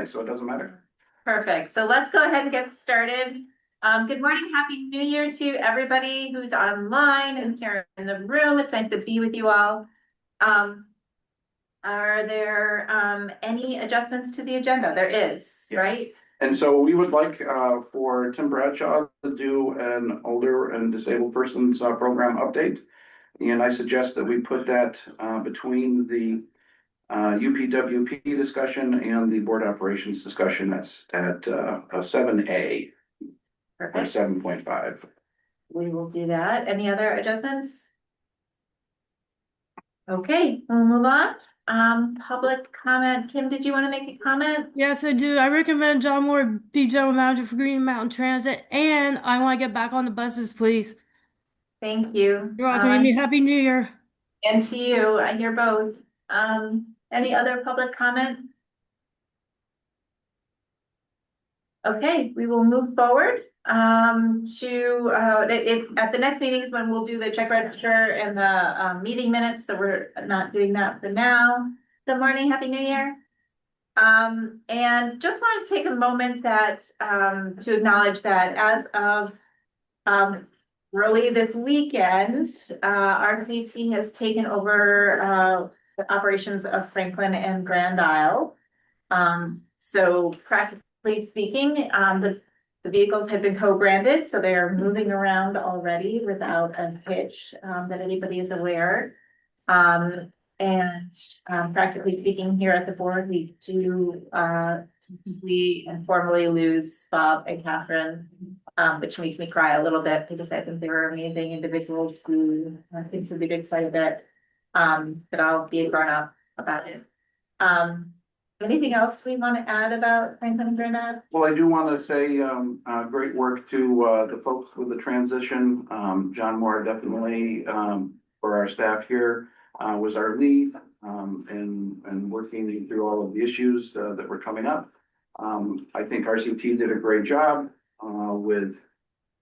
so it doesn't matter. Perfect. So let's go ahead and get started. Good morning, happy new year to everybody who's online and here in the room. It's nice to be with you all. Are there any adjustments to the agenda? There is, Yes. right? And so we would like for Tim Bradshaw to do an older and disabled persons program update. And I suggest that we put that between the UPWP discussion and the board operations discussion. That's at 7A or Perfect. 7.5. We will do that. Any other adjustments? Okay, we'll move on. Public comment. Kim, did you want to make a comment? Yes, I do. I recommend John Moore be general manager for Green Mountain Transit, and I want to get back on the buses, please. Thank you. You're welcome. Amy. Happy New Year. And to you, I hear both. Any other public comment? Okay, we will move forward to at the next meeting is when we'll do the check register and the meeting minutes. So we're not doing that for now. Good morning, happy new year. And just wanted to take a moment that to acknowledge that as of early this weekend, RCT has taken over the operations of Franklin and Grand Isle. So practically speaking, the vehicles had been co-branded, so they are moving around already without a hitch that anybody is aware. And practically speaking, here at the board, we do simply and formally lose Bob and Catherine, which makes me cry a little bit because I think they were amazing individuals who contributed quite a bit. But I'll be a grown up about it. Anything else we want to add about Franklin and Grand Isle? Well, I do want to say great work to the folks with the transition. John Moore definitely for our staff here was our lead and working through all of the issues that were coming up. I think RCT did a great job with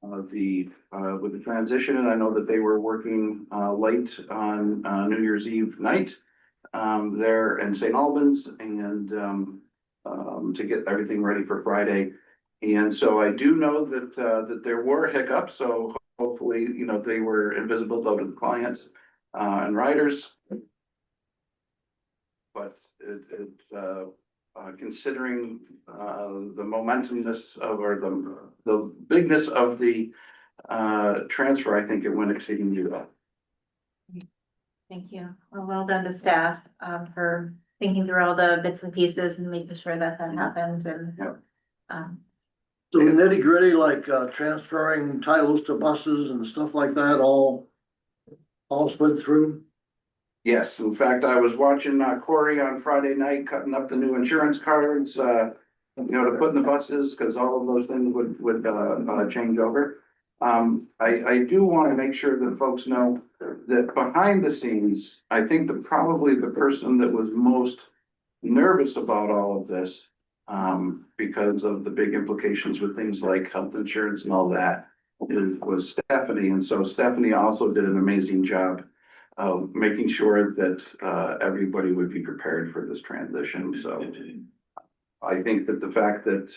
the transition, and I know that they were working late on New Year's Eve night there in St. Albans and to get everything ready for Friday. And so I do know that that there were hiccups. So hopefully, you know, they were invisible though to the clients and riders. But considering the momentumness of or the bigness of the transfer, I think it went exceedingly well. Thank you. Well done to staff for thinking through all the bits and pieces and making sure that happened. And Yep. So the nitty gritty, like transferring titles to buses and stuff like that, all slid through. Yes, in fact, I was watching Corey on Friday night cutting up the new insurance cards, you know, to put in the buses because all of those things would change over. I do want to make sure that folks know that behind the scenes, I think that probably the person that was most nervous about all of this, because of the big implications with things like health insurance and all that, was Stephanie. And so Stephanie also did an amazing job of making sure that everybody would be prepared for this transition. So I think that the fact that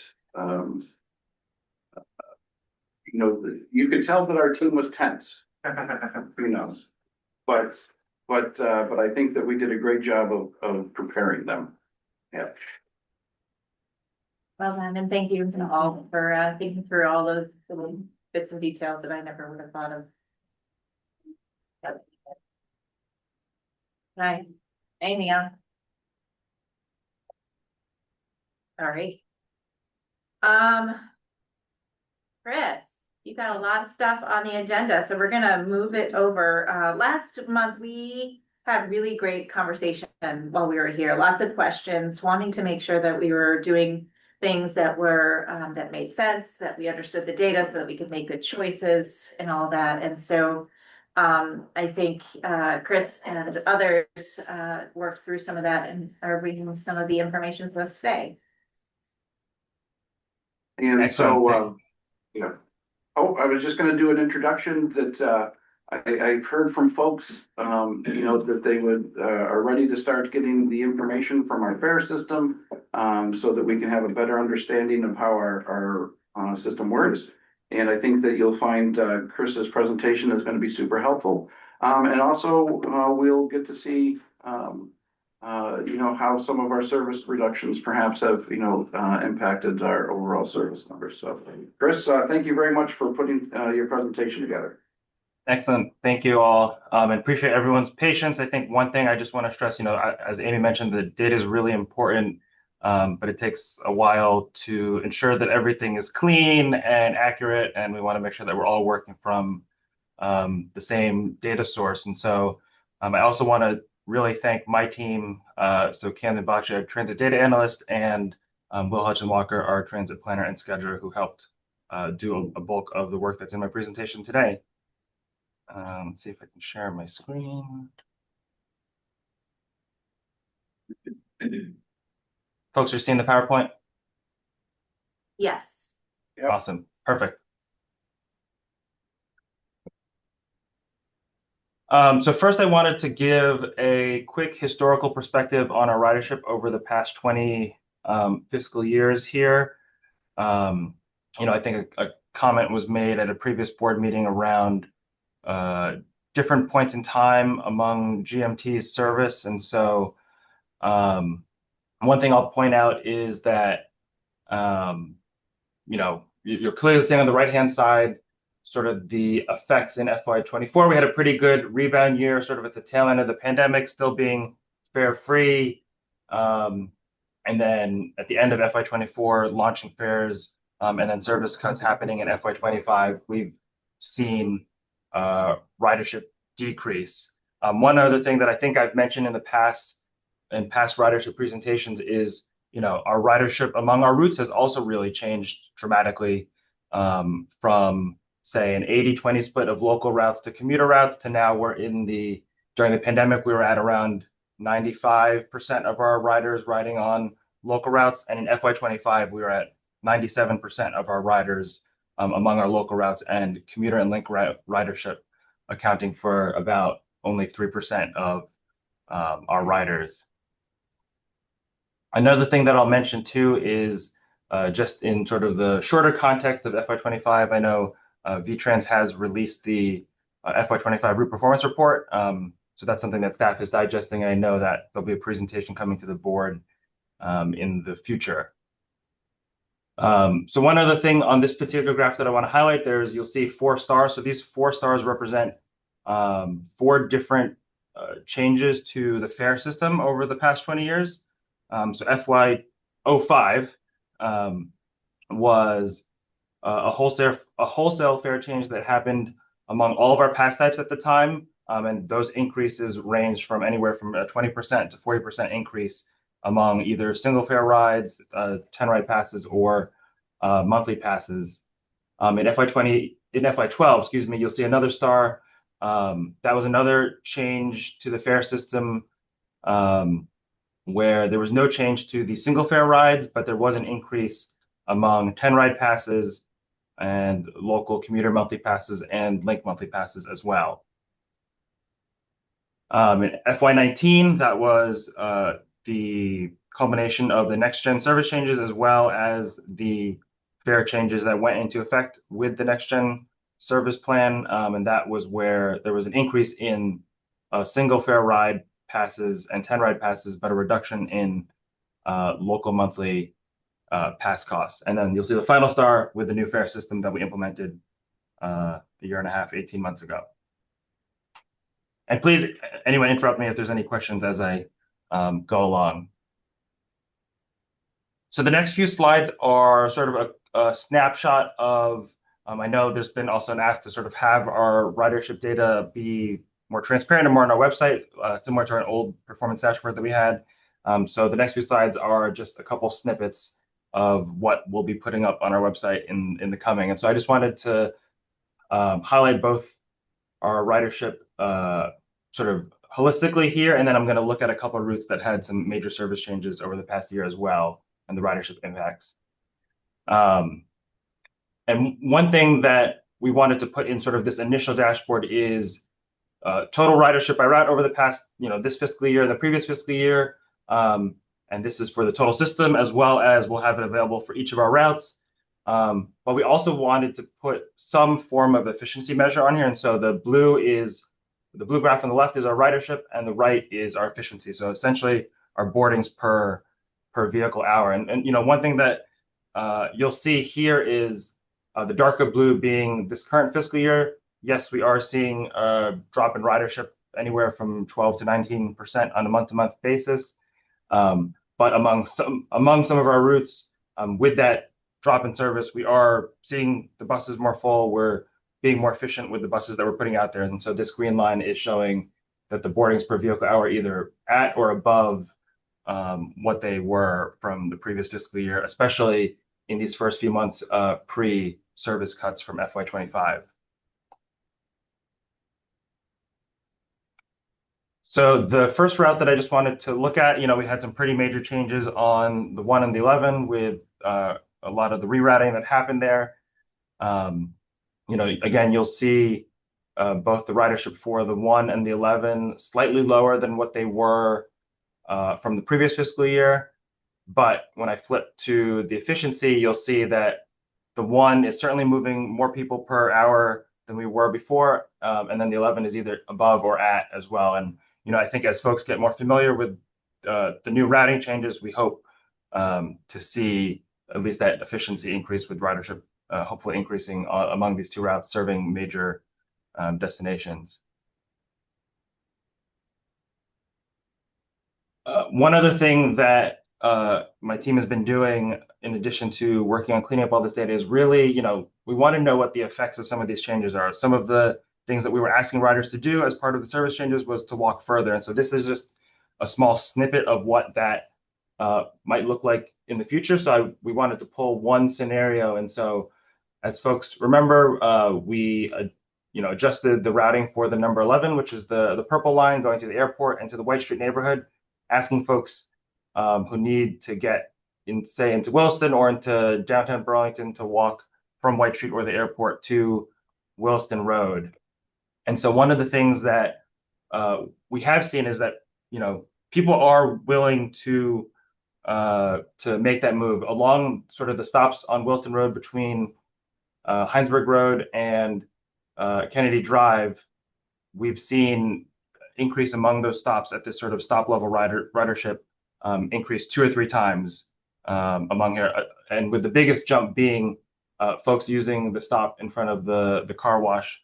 you know, you could tell that our team was tense, you know, but I think that we did a great job of preparing them. Yeah. well done, and thank you to all for thinking through all those little bits and details that I never would have thought of. Yep. Right. Anything else? All right. Chris, you got a lot of stuff on the agenda, so we're gonna move it over. Last month, we had really great conversation while we were here, lots of questions, wanting to make sure that we were doing things that were that made sense, that we understood the data so that we could make good choices and all that. And so I think Chris and others worked through some of that and are bringing some of the information to us today. And so, yeah. Oh, I was just going to do an introduction that I've heard from folks, that they are ready to start getting the information from our fare system, so that we can have a better understanding of how our system works. And I think that you'll find, Chris's presentation is gonna be super helpful. And also, we'll get to see, how some of our service reductions perhaps have, impacted our overall service numbers. So, Chris, thank you very much for putting, your presentation together. Excellent. Thank you all. And appreciate everyone's patience. I think one thing I just want to stress, as Amy mentioned, the data is really important, but it takes a while to ensure that everything is clean and accurate, and we want to make sure that we're all working from the same data source. And so I also want to really thank my team, so Camden Bacci, our transit data analyst, and Will Hutchin-Walker, our transit planner and scheduler, who helped do a bulk of the work that's in my presentation today. Let's see if I can share my screen. Folks are seeing the PowerPoint? Yes. Yep. Awesome. Perfect. So first I wanted to give a quick historical perspective on our ridership over the past 20 fiscal years here. I think a comment was made at a previous board meeting around different points in time among GMT's service. And so one thing I'll point out is that, you're clearly seeing on the right-hand side sort of the effects in FY24. We had a pretty good rebound year, sort of at the tail end of the pandemic, still being fare-free. And then at the end of FY24, launching fares, and then service cuts happening in FY25, we've seen ridership decrease. One other thing that I think I've mentioned in past ridership presentations is, our ridership among our routes has also really changed dramatically, from say an 80-20 split of local routes to commuter routes to now during the pandemic, we were at around 95% of our riders riding on local routes. And in FY25, we were at 97% of our riders among our local routes, and commuter and link ridership accounting for about only 3% of our riders. Another thing that I'll mention too is just in sort of the shorter context of FY25, I know VTrans has released the FY25 route performance report. So that's something that staff is digesting, and I know that there'll be a presentation coming to the board in the future. So one other thing on this particular graph that I want to highlight, you'll see 4 stars. So these 4 stars represent 4 different changes to the fare system over the past 20 years. So FY05 was a wholesale fare change that happened among all of our pass types at the time, and those increases ranged from anywhere from a 20% to 40% increase among either single fare rides, 10 ride passes, or monthly passes. In FY12, excuse me, you'll see another star. That was another change to the fare system, where there was no change to the single fare rides, but there was an increase among 10 ride passes and local commuter monthly passes and link monthly passes as well. In FY19, that was the culmination of the next gen service changes, as well as the fare changes that went into effect with the next gen service plan. And that was where there was an increase in single fare ride passes and 10 ride passes, but a reduction in local monthly pass costs. And then you'll see the final star with the new fare system that we implemented a year and a half, 18 months ago. And please, anyone interrupt me if there's any questions as I go along. So the next few slides are sort of a snapshot of, I know there's been also an ask to sort of have our ridership data be more transparent and more on our website, similar to our old performance dashboard that we had. So the next few slides are just a couple snippets of what we'll be putting up on our website in the coming. And so I just wanted to highlight both our ridership sort of holistically here, and then I'm going to look at a couple of routes that had some major service changes over the past year as well, and the ridership impacts. And one thing that we wanted to put in sort of this initial dashboard is total ridership by route over the past, this fiscal year and the previous fiscal year. And this is for the total system, as well as we'll have it available for each of our routes. But we also wanted to put some form of efficiency measure on here. And so the blue graph on the left is our ridership, and the right is our efficiency. So essentially our boardings per vehicle hour. And one thing that you'll see here is the darker blue being this current fiscal year. Yes, we are seeing a drop in ridership anywhere from 12 to 19% on a month-to-month basis. But among some of our routes, with that drop in service, we are seeing the buses more full. We're being more efficient with the buses that we're putting out there. And so this green line is showing that the boardings per vehicle hour either at or above what they were from the previous fiscal year, especially in these first few months pre-service cuts from FY25. So the first route that I just wanted to look at, we had some pretty major changes on the 1 and the 11 with a lot of the rerouting that happened there. Again, you'll see both the ridership for the 1 and the 11 slightly lower than what they were from the previous fiscal year. But when I flip to the efficiency, you'll see that the 1 is certainly moving more people per hour than we were before. And then the 11 is either above or at as well. And I think as folks get more familiar with the new routing changes, we hope to see at least that efficiency increase with ridership, hopefully increasing among these two routes serving major destinations. One other thing that my team has been doing, in addition to working on cleaning up all this data, is really, we want to know what the effects of some of these changes are. Some of the things that we were asking riders to do as part of the service changes was to walk further. And so this is just a small snippet of what that might look like in the future. So we wanted to pull one scenario. And so as folks remember, we adjusted the routing for the number 11, which is the purple line going to the airport and to the White Street neighborhood, asking folks who need to get into Williston or into downtown Burlington to walk from White Street or the airport to Williston Road. And so one of the things that we have seen is that people are willing to make that move along sort of the stops on Williston Road between Heinsberg Road and Kennedy Drive. We've seen increase among those stops at this sort of stop level ridership increase 2 or 3 times among here, and with the biggest jump being folks using the stop in front of the car wash,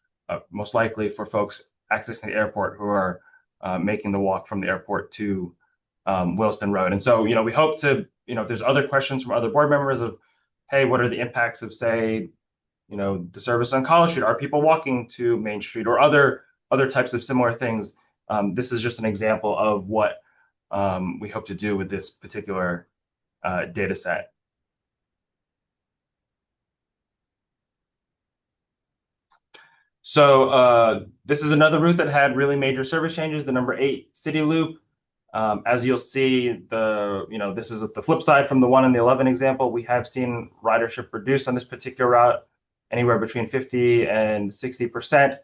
most likely for folks accessing the airport who are making the walk from the airport to Williston Road. And so, we hope to, if there's other questions from other board members of, hey, what are the impacts of, say, the service on College Street? Are people walking to Main Street or other types of similar things? This is just an example of what we hope to do with this particular data set. So this is another route that had really major service changes, the number 8 City Loop. As you'll see, this is the flip side from the 1 and the 11 example. We have seen ridership reduce on this particular route anywhere between 50 and 60%.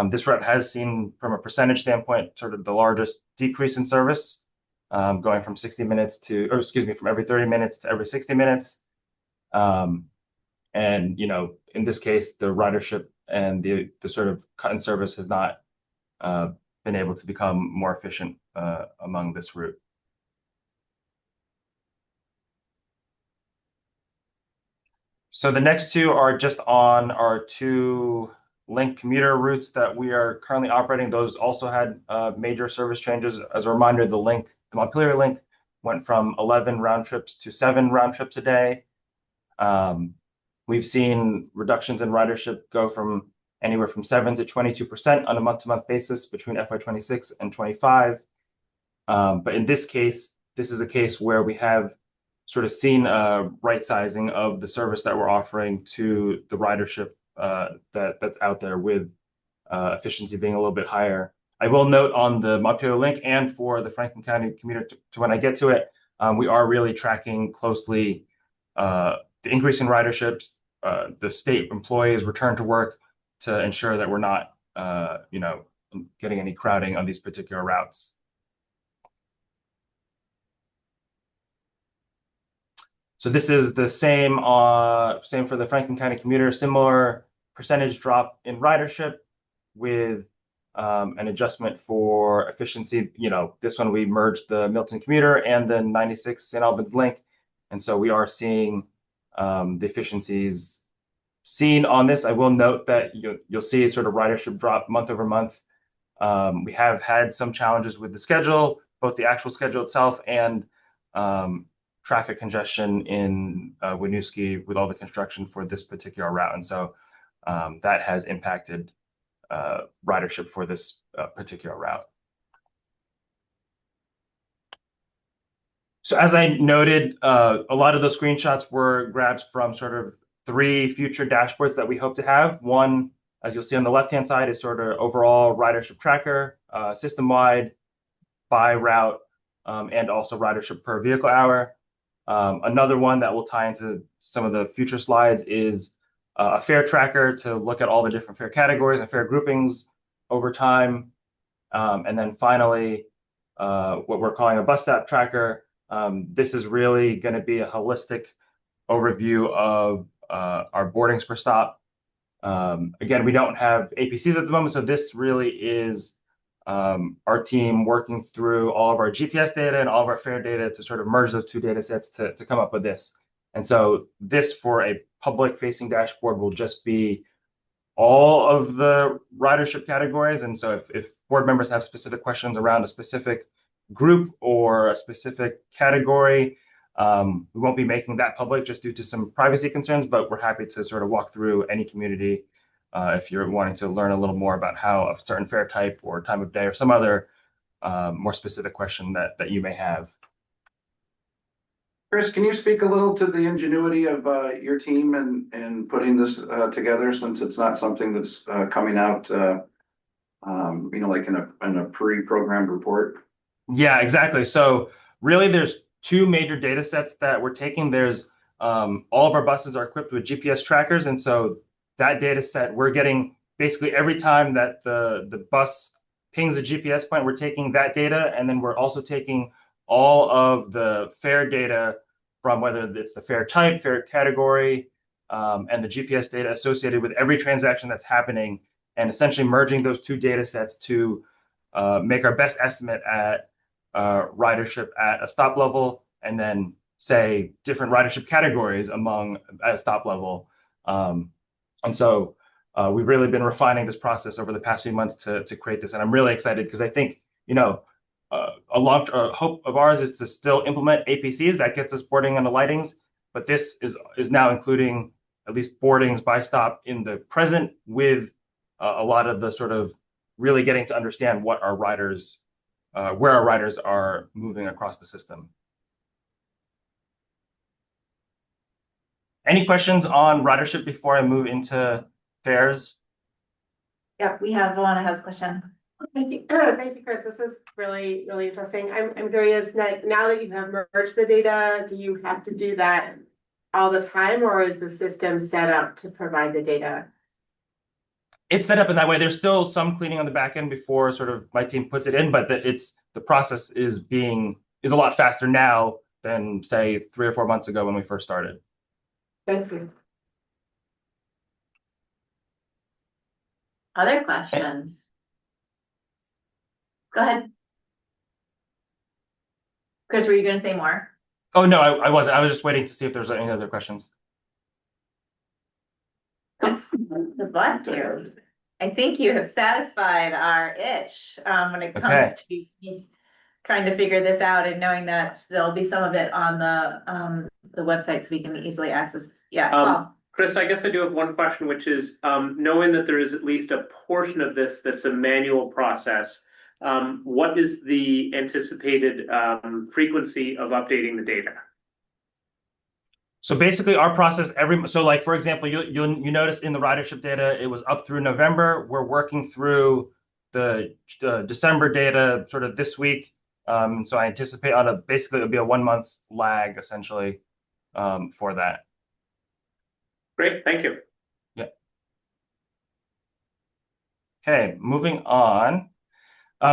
This route has seen, from a percentage standpoint, sort of the largest decrease in service, going from from every 30 minutes to every 60 minutes. And, in this case, the ridership and the sort of cut in service has not been able to become more efficient among this route. So the next two are just on our 2 Link commuter routes that we are currently operating. Those also had major service changes. As a reminder, the Montpelier Link went from 11 round trips to 7 round trips a day. We've seen reductions in ridership go from anywhere from 7 to 22% on a month-to-month basis between FY26 and 25. But in this case, this is a case where we have sort of seen a right sizing of the service that we're offering to the ridership that's out there, with efficiency being a little bit higher. I will note on the Montpelier Link and for the Franklin County commuter, to when I get to it, we are really tracking closely the increase in riderships, the state employees return to work, to ensure that we're not, getting any crowding on these particular routes. So this is the same for the Franklin County commuter, similar percentage drop in ridership with an adjustment for efficiency. This one we merged the Milton commuter and the 96 St. Albans link. And so we are seeing the efficiencies seen on this. I will note that you'll see sort of ridership drop month over month. We have had some challenges with the schedule, both the actual schedule itself and traffic congestion in Winooski with all the construction for this particular route. And so that has impacted ridership for this particular route. So as I noted, a lot of those screenshots were grabs from sort of 3 future dashboards that we hope to have. One, as you'll see on the left-hand side, is sort of overall ridership tracker, system-wide, by route, and also ridership per vehicle hour. Another one that will tie into some of the future slides is a fare tracker to look at all the different fare categories and fare groupings over time. And then finally, what we're calling a bus stop tracker. This is really going to be a holistic overview of our boardings per stop. Again, we don't have APCs at the moment, so this really is our team working through all of our GPS data and all of our fare data to sort of merge those 2 data sets to come up with this. And so this, for a public facing dashboard, will just be all of the ridership categories. And so if board members have specific questions around a specific group or a specific category, we won't be making that public just due to some privacy concerns, but we're happy to sort of walk through any community if you're wanting to learn a little more about how a certain fare type or time of day or some other more specific question that you may have. Chris, can you speak a little to the ingenuity of your team and putting this together, since it's not something that's coming out, like in a pre-programmed report? Yeah, exactly. So really, there's 2 major data sets that we're taking. There's all of our buses are equipped with GPS trackers, and so that data set, we're getting basically every time that the bus pings a GPS point, we're taking that data, and then we're also taking all of the fare data from whether it's the fare type, fare category, and the GPS data associated with every transaction that's happening, and essentially merging those 2 data sets to make our best estimate at ridership at a stop level, and then say different ridership categories among at a stop level. And so we've really been refining this process over the past few months to create this. And I'm really excited because I think, a long hope of ours is to still implement APCs that gets us boarding and alightings, but this is now including at least boardings by stop in the present, with a lot of the sort of really getting to understand what our riders, where our riders are moving across the system. Any questions on ridership before I move into fares? Yeah, we have Alana has a question. Thank you, Chris. This is really, really interesting. I'm curious, now that you have merged the data, do you have to do that all the time, or is the system set up to provide the data? It's set up in that way. There's still some cleaning on the back end before sort of my team puts it in, but the process is a lot faster now than, say, 3 or 4 months ago when we first started. Thank you. Other questions? Go ahead. Chris, were you going to say more? Oh, no, I wasn't. I was just waiting to see if there's any other questions. Bless you. I think you have satisfied our itch when it comes to trying to figure this out, and knowing that there'll be some of it on the website so we can easily access. Yeah. Paul. Chris, I guess I do have one question, which is knowing that there is at least a portion of this that's a manual process, what is the anticipated frequency of updating the data? So basically our process so like, for example, you notice in the ridership data, it was up through November. We're working through the December data sort of this week. So I anticipate basically it'll be a 1-month lag essentially for that. Great, thank you. Yeah. Okay, moving on.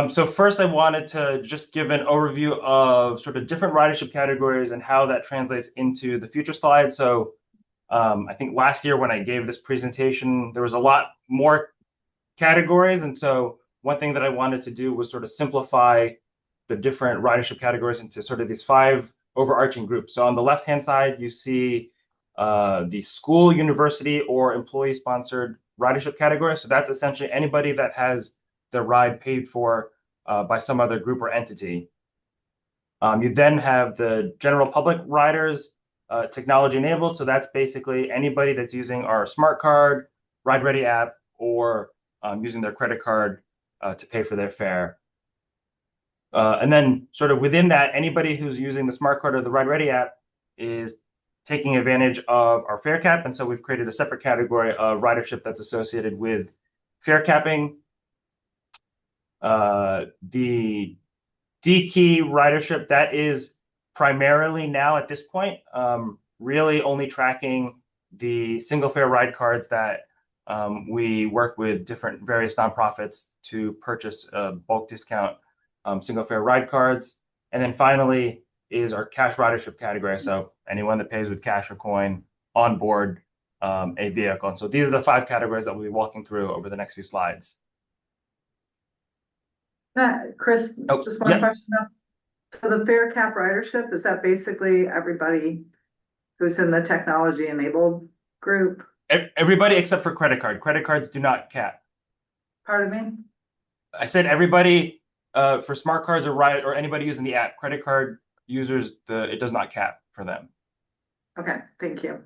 So first I wanted to just give an overview of sort of different ridership categories and how that translates into the future slides. So I think last year when I gave this presentation, there was a lot more categories. And so one thing that I wanted to do was sort of simplify the different ridership categories into sort of these 5 overarching groups. So on the left-hand side, you see the school, university, or employee-sponsored ridership category. So that's essentially anybody that has their ride paid for by some other group or entity. You then have the general public riders, technology enabled. So that's basically anybody that's using our smart card, Ride Ready app, or using their credit card to pay for their fare. And then sort of within that, anybody who's using the smart card or the Ride Ready app is taking advantage of our fare cap. And so we've created a separate category of ridership that's associated with fare capping. The D-Key ridership, that is primarily now at this point, really only tracking the single fare ride cards that we work with different various nonprofits to purchase bulk discount single fare ride cards. And then finally is our cash ridership category. So anyone that pays with cash or coin on board a vehicle. And so these are the 5 categories that we'll be walking through over the next few slides. Chris, Oh, just one yeah. question. So the fare cap ridership, is that basically everybody who's in the technology enabled group? Everybody except for credit card. Credit cards do not cap. Pardon me? I said everybody for smart cards or anybody using the app. Credit card users, it does not cap for them. Okay, thank you.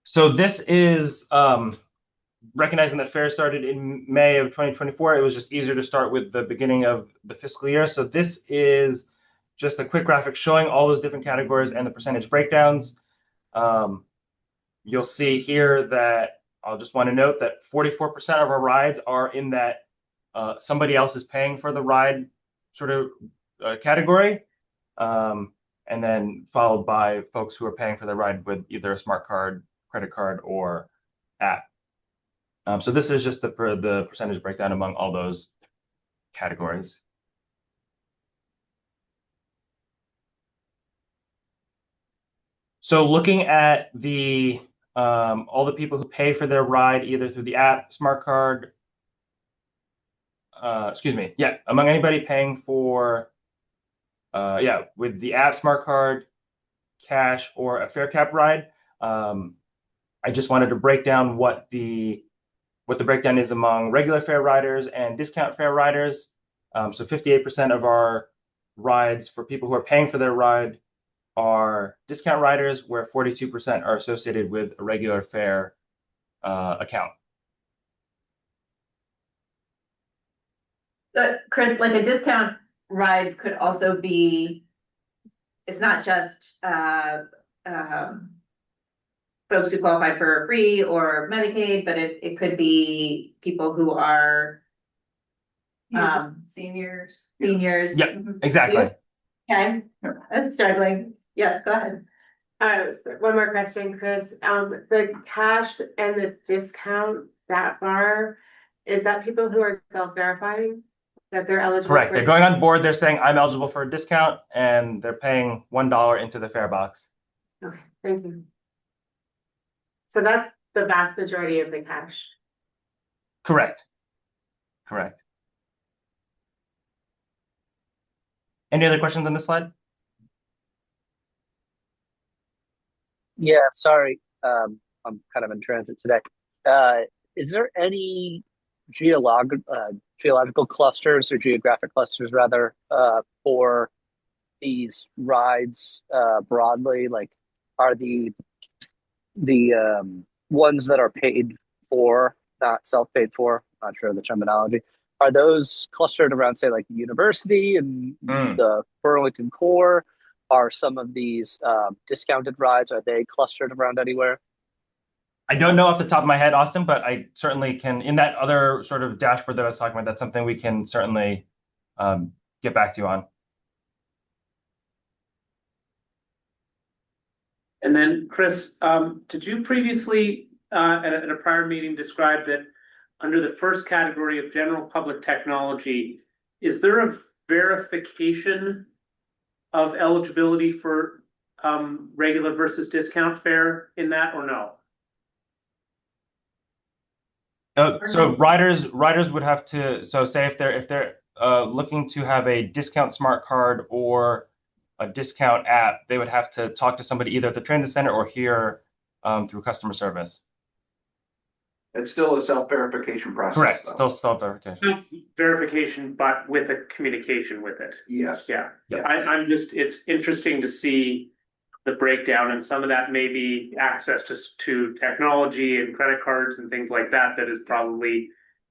So this is recognizing that FAIR started in May of 2024. It was just easier to start with the beginning of the fiscal year. So this is just a quick graphic showing all those different categories and the percentage breakdowns. You'll see here that I'll just want to note that 44% of our rides are in that somebody else is paying for the ride sort of category. And then followed by folks who are paying for the ride with either a smart card, credit card, or app. So this is just the percentage breakdown among all those categories. So looking at the all the people who pay for their ride either through the app, smart card, among anybody paying for with the app, smart card, cash, or a fare cap ride. I just wanted to break down what the breakdown is among regular fare riders and discount fare riders. So 58% of our rides for people who are paying for their ride are discount riders, where 42% are associated with a regular fare account. Chris, like a discount ride could also be, it's not just folks who qualify for free or Medicaid, but it could be people who are Seniors. seniors. Yep, exactly. Okay, that's struggling. Yeah, go ahead. One more question, Chris. The cash and the discount, that bar, is that people who are self-verifying that they're eligible? Correct. For They're going on board. They're saying I'm eligible for a discount, and they're paying $1 into the fare box. Okay, thank you. So that's the vast majority of the cash. Correct. Correct. Any other questions on this slide? Yeah, sorry. I'm kind of in transit today. Is there any geological clusters or geographic clusters rather for these rides broadly? Like, are the ones that are paid for, not self-paid for, not sure of the terminology, are those clustered around, say, like the university and the Burlington core? Are some of these discounted rides, are they clustered around anywhere? I don't know off the top of my head, Austin, but I certainly can, in that other sort of dashboard that I was talking about, that's something we can certainly get back to you on. And then, Chris, did you previously, at a prior meeting, describe that under the first category of general public technology, is there a verification of eligibility for regular versus discount fare in that, or no? So riders would have to, so say if they're looking to have a discount smart card or a discount app, they would have to talk to somebody either at the transit center or here through customer service. It's still a self-verification process. Correct, though. still self-verification. Verification, but with a communication with it. Yes. Yeah, Yeah. I'm just, it's interesting to see the breakdown, and some of that may be access to technology and credit cards and things like that, that is probably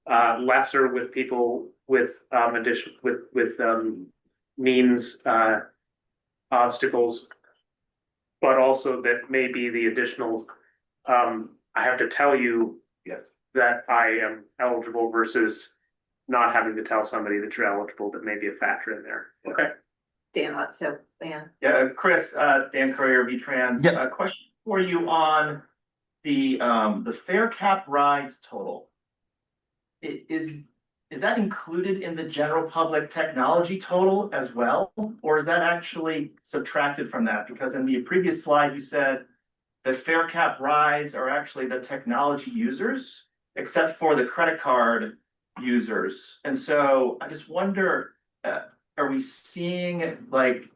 lesser with people with means obstacles, but also that may be the additional, I have to tell you that I am eligible versus not having to tell somebody that you're eligible, that may be a factor in there. Okay. Dan, let's go, Dan. Yeah, Chris, Dan Courier, VTrans. Yeah. A question for you on the fare cap rides total. Is that included in the general public technology total as well? Or is that actually subtracted from that? Because in the previous slide, you said the fare cap rides are actually the technology users, except for the credit card users. And so I just wonder, are we seeing like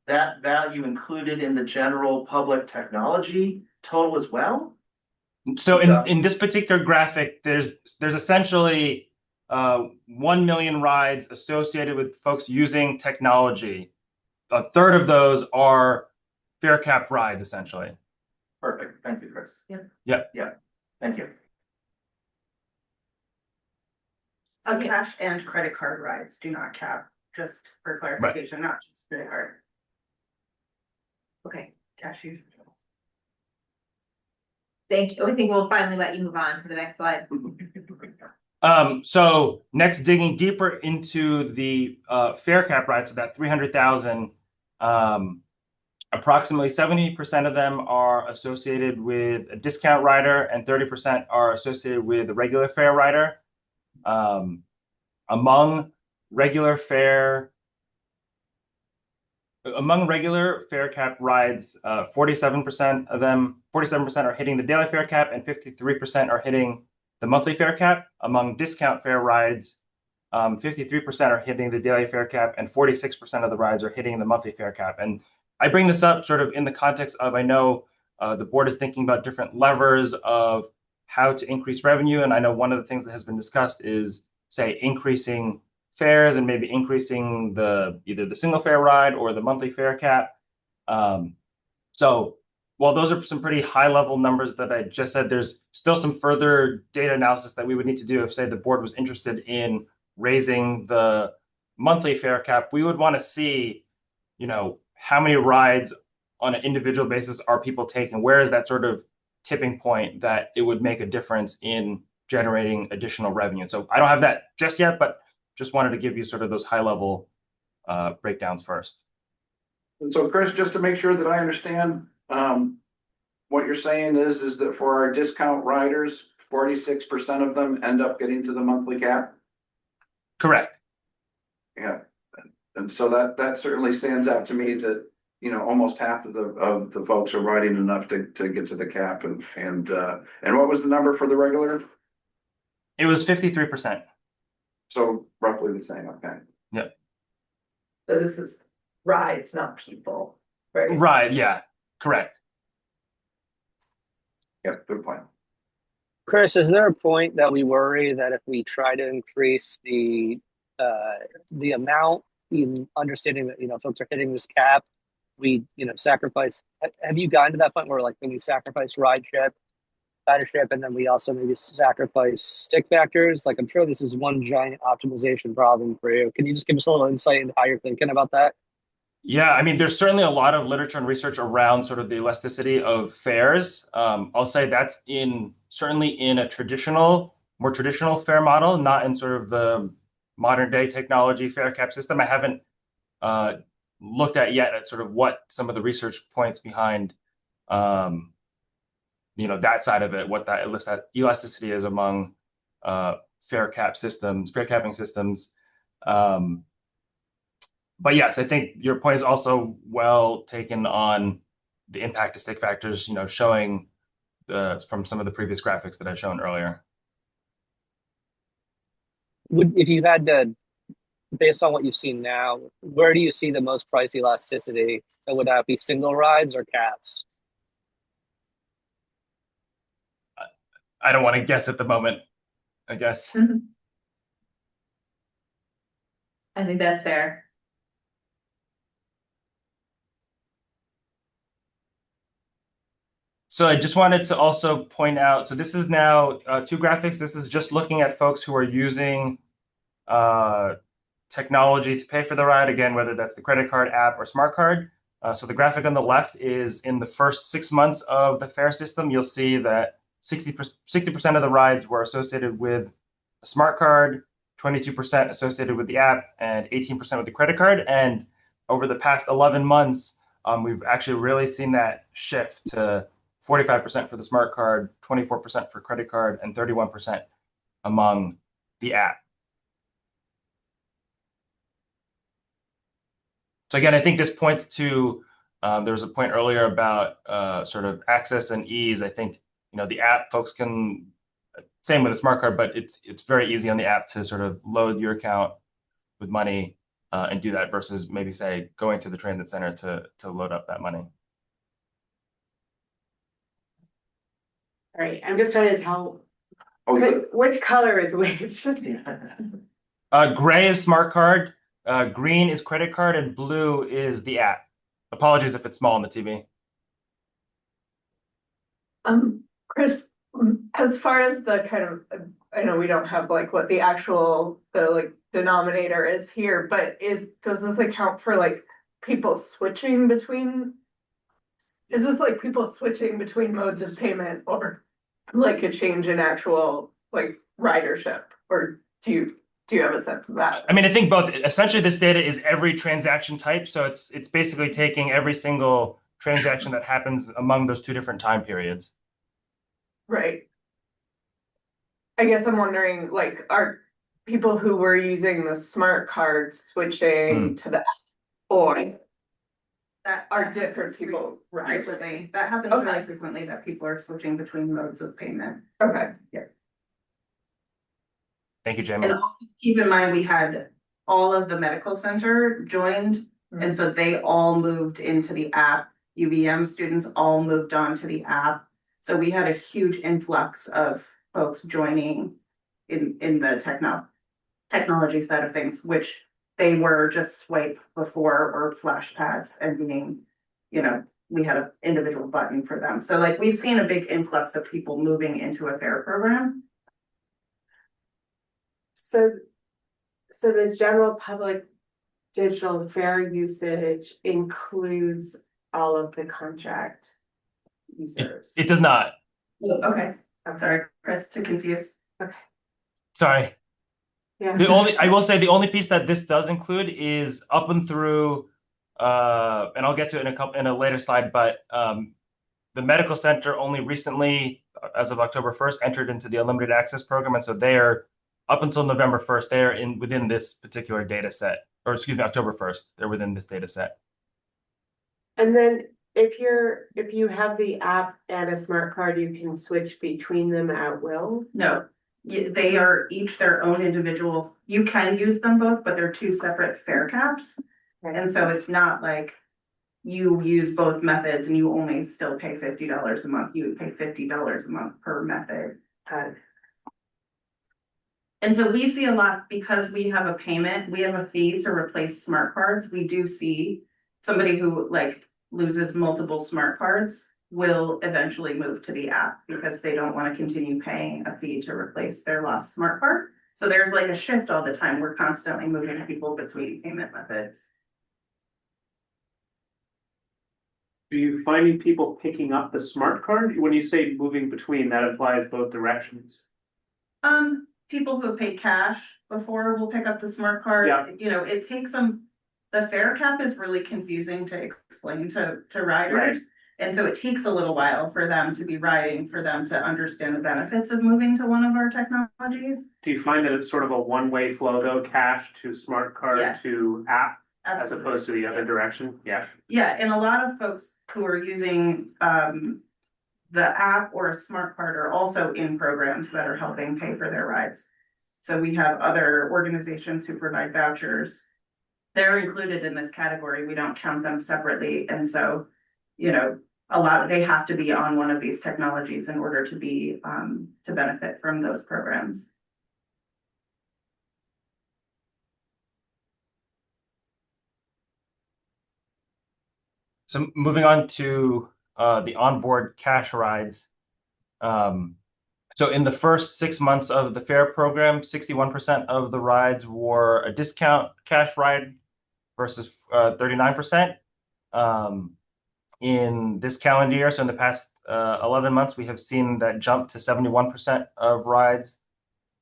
that value included in the general public technology total as well? So in this particular graphic, there's essentially 1 million rides associated with folks using technology. A third of those are fare cap rides, essentially. Perfect. Thank you, Chris. Yeah. Thank you. So cash and credit card rides do not cap, just for clarification, not just credit card. Okay, Cash use. thank you. I think we'll finally let you move on to the next slide. So next, digging deeper into the fare cap rides, so that 300,000, approximately 70% of them are associated with a discount rider and 30% are associated with a regular fare rider. Among regular fare cap rides, 47% of them, 47% are hitting the daily fare cap and 53% are hitting the monthly fare cap. Among discount fare rides, 53% are hitting the daily fare cap and 46% of the rides are hitting the monthly fare cap. And I bring this up sort of in the context of, I know the board is thinking about different levers of how to increase revenue. And I know one of the things that has been discussed is, say, increasing fares and maybe increasing either the single fare ride or the monthly fare cap. So while those are some pretty high level numbers that I just said, there's still some further data analysis that we would need to do if, say, the board was interested in raising the monthly fare cap. We would want to see, how many rides on an individual basis are people taking? Where is that sort of tipping point that it would make a difference in generating additional revenue? So I don't have that just yet, but just wanted to give you sort of those high level breakdowns first. And so Chris, just to make sure that I understand, what you're saying is that for our discount riders, 46% of them end up getting to the monthly cap? Correct. Yeah. And so that certainly stands out to me that, almost half of the folks are riding enough to get to the cap, and what was the number for the regular? It was 53%. So roughly the same, okay. Yep. So this is rides, not people, right? Right, yeah, correct. Yep, good point. Chris, is there a point that we worry that if we try to increase the amount, in understanding that folks are hitting this cap, we sacrifice? Have you gotten to that point where when we sacrifice ridership, and then we also maybe sacrifice stick factors? I'm sure this is one giant optimization problem for you. Can you just give us a little insight into how you're thinking about that? Yeah, I mean, there's certainly a lot of literature and research around sort of the elasticity of fares. I'll say that's certainly in a more traditional fare model, not in sort of the modern day technology fare cap system. I haven't looked at yet at sort of what some of the research points behind you know, that side of it, what that elasticity is among fare capping systems. But yes, I think your point is also well taken on the impact to stake factors, you know, showing from some of the previous graphics that I've shown earlier. If you had to, based on what you've seen now, where do you see the most price elasticity? And would that be single rides or caps? I don't want to guess at the moment, I guess. I think that's fair. So I just wanted to also point out, so this is now 2 graphics. This is just looking at folks who are using technology to pay for the ride, again, whether that's the credit card app or smart card. So the graphic on the left is in the first 6 months of the fare system. You'll see that 60% of the rides were associated with a smart card, 22% associated with the app, and 18% with the credit card. And over the past 11 months, we've actually really seen that shift to 45% for the smart card, 24% for credit card, and 31% among the app. So again, I think this points to, there was a point earlier about sort of access and ease. I think, you know, the app folks can, same with a smart card, but it's very easy on the app to sort of load your account with money and do that versus maybe say going to the transit center to load up that money. All right, I'm just trying to tell which color is which. Gray is smart card, green is credit card, and blue is the app. Apologies if it's small on the TV. Chris, as far as the kind of, I know we don't have like what the actual, the like denominator is here, but does this account for like people switching between? Is this like people switching between modes of payment or like a change in actual like ridership? Or do you have a sense of that? I mean, I think both. Essentially, this data is every transaction type. So it's basically taking every single transaction that happens among those 2 different time periods. Right. I guess I'm wondering, like, are people who were using the smart card switching to the or That are different people, right? frequently, that happens Okay. really frequently, that people are switching between modes of payment. Okay. Thank you, Jamie. And also keep in mind, we had all of the medical center joined, and so they all moved into the app. UVM students all moved on to the app. So we had a huge influx of folks joining in the technology side of things, which they were just swipe before or flash pads and being, you know, we had an individual button for them. So like we've seen a big influx of people moving into a fare program. So the general public digital fare usage includes all of the contract users. It does not. Okay, I'm sorry, Chris, to confuse. Okay. Sorry. Yeah. I will say the only piece that this does include is up and through, and I'll get to it in a later slide, but the medical center only recently, as of October 1st, entered into the unlimited access program, and so they are up until November 1st, they are within this particular data set, or excuse me, October 1st, they're within this data set. And then if you have the app and a smart card, you can switch between them at will? No, they are each their own individual. You can use them both, but they're 2 separate fare caps. And so it's not like you use both methods and you only still pay $50 a month. You would pay $50 a month per method. And so we see a lot, because we have a payment, we have a fee to replace smart cards. We do see somebody who like loses multiple smart cards will eventually move to the app because they don't want to continue paying a fee to replace their lost smart card. So there's like a shift all the time. We're constantly moving people between payment methods. Do you finding people picking up the smart card? When you say moving between, that implies both directions. People who have paid cash before will pick up the smart card. Yeah. You know, it takes some, the fare cap is really confusing to explain to riders. Right. And so it takes a little while for them to be riding, for them to understand the benefits of moving to one of our technologies. Do you find that it's sort of a one-way flow though, cash to smart card Yes. to app as Absolutely. opposed to the other direction? Yeah. Yeah, and a lot of folks who are using the app or a smart card are also in programs that are helping pay for their rides. So we have other organizations who provide vouchers. They're included in this category. We don't count them separately. And so, you know, they have to be on one of these technologies in order to be to benefit from those programs. So moving on to the onboard cash rides. So in the first 6 months of the fare program, 61% of the rides were a discount cash ride versus 39%. In this calendar year, so in the past 11 months, we have seen that jump to 71% of rides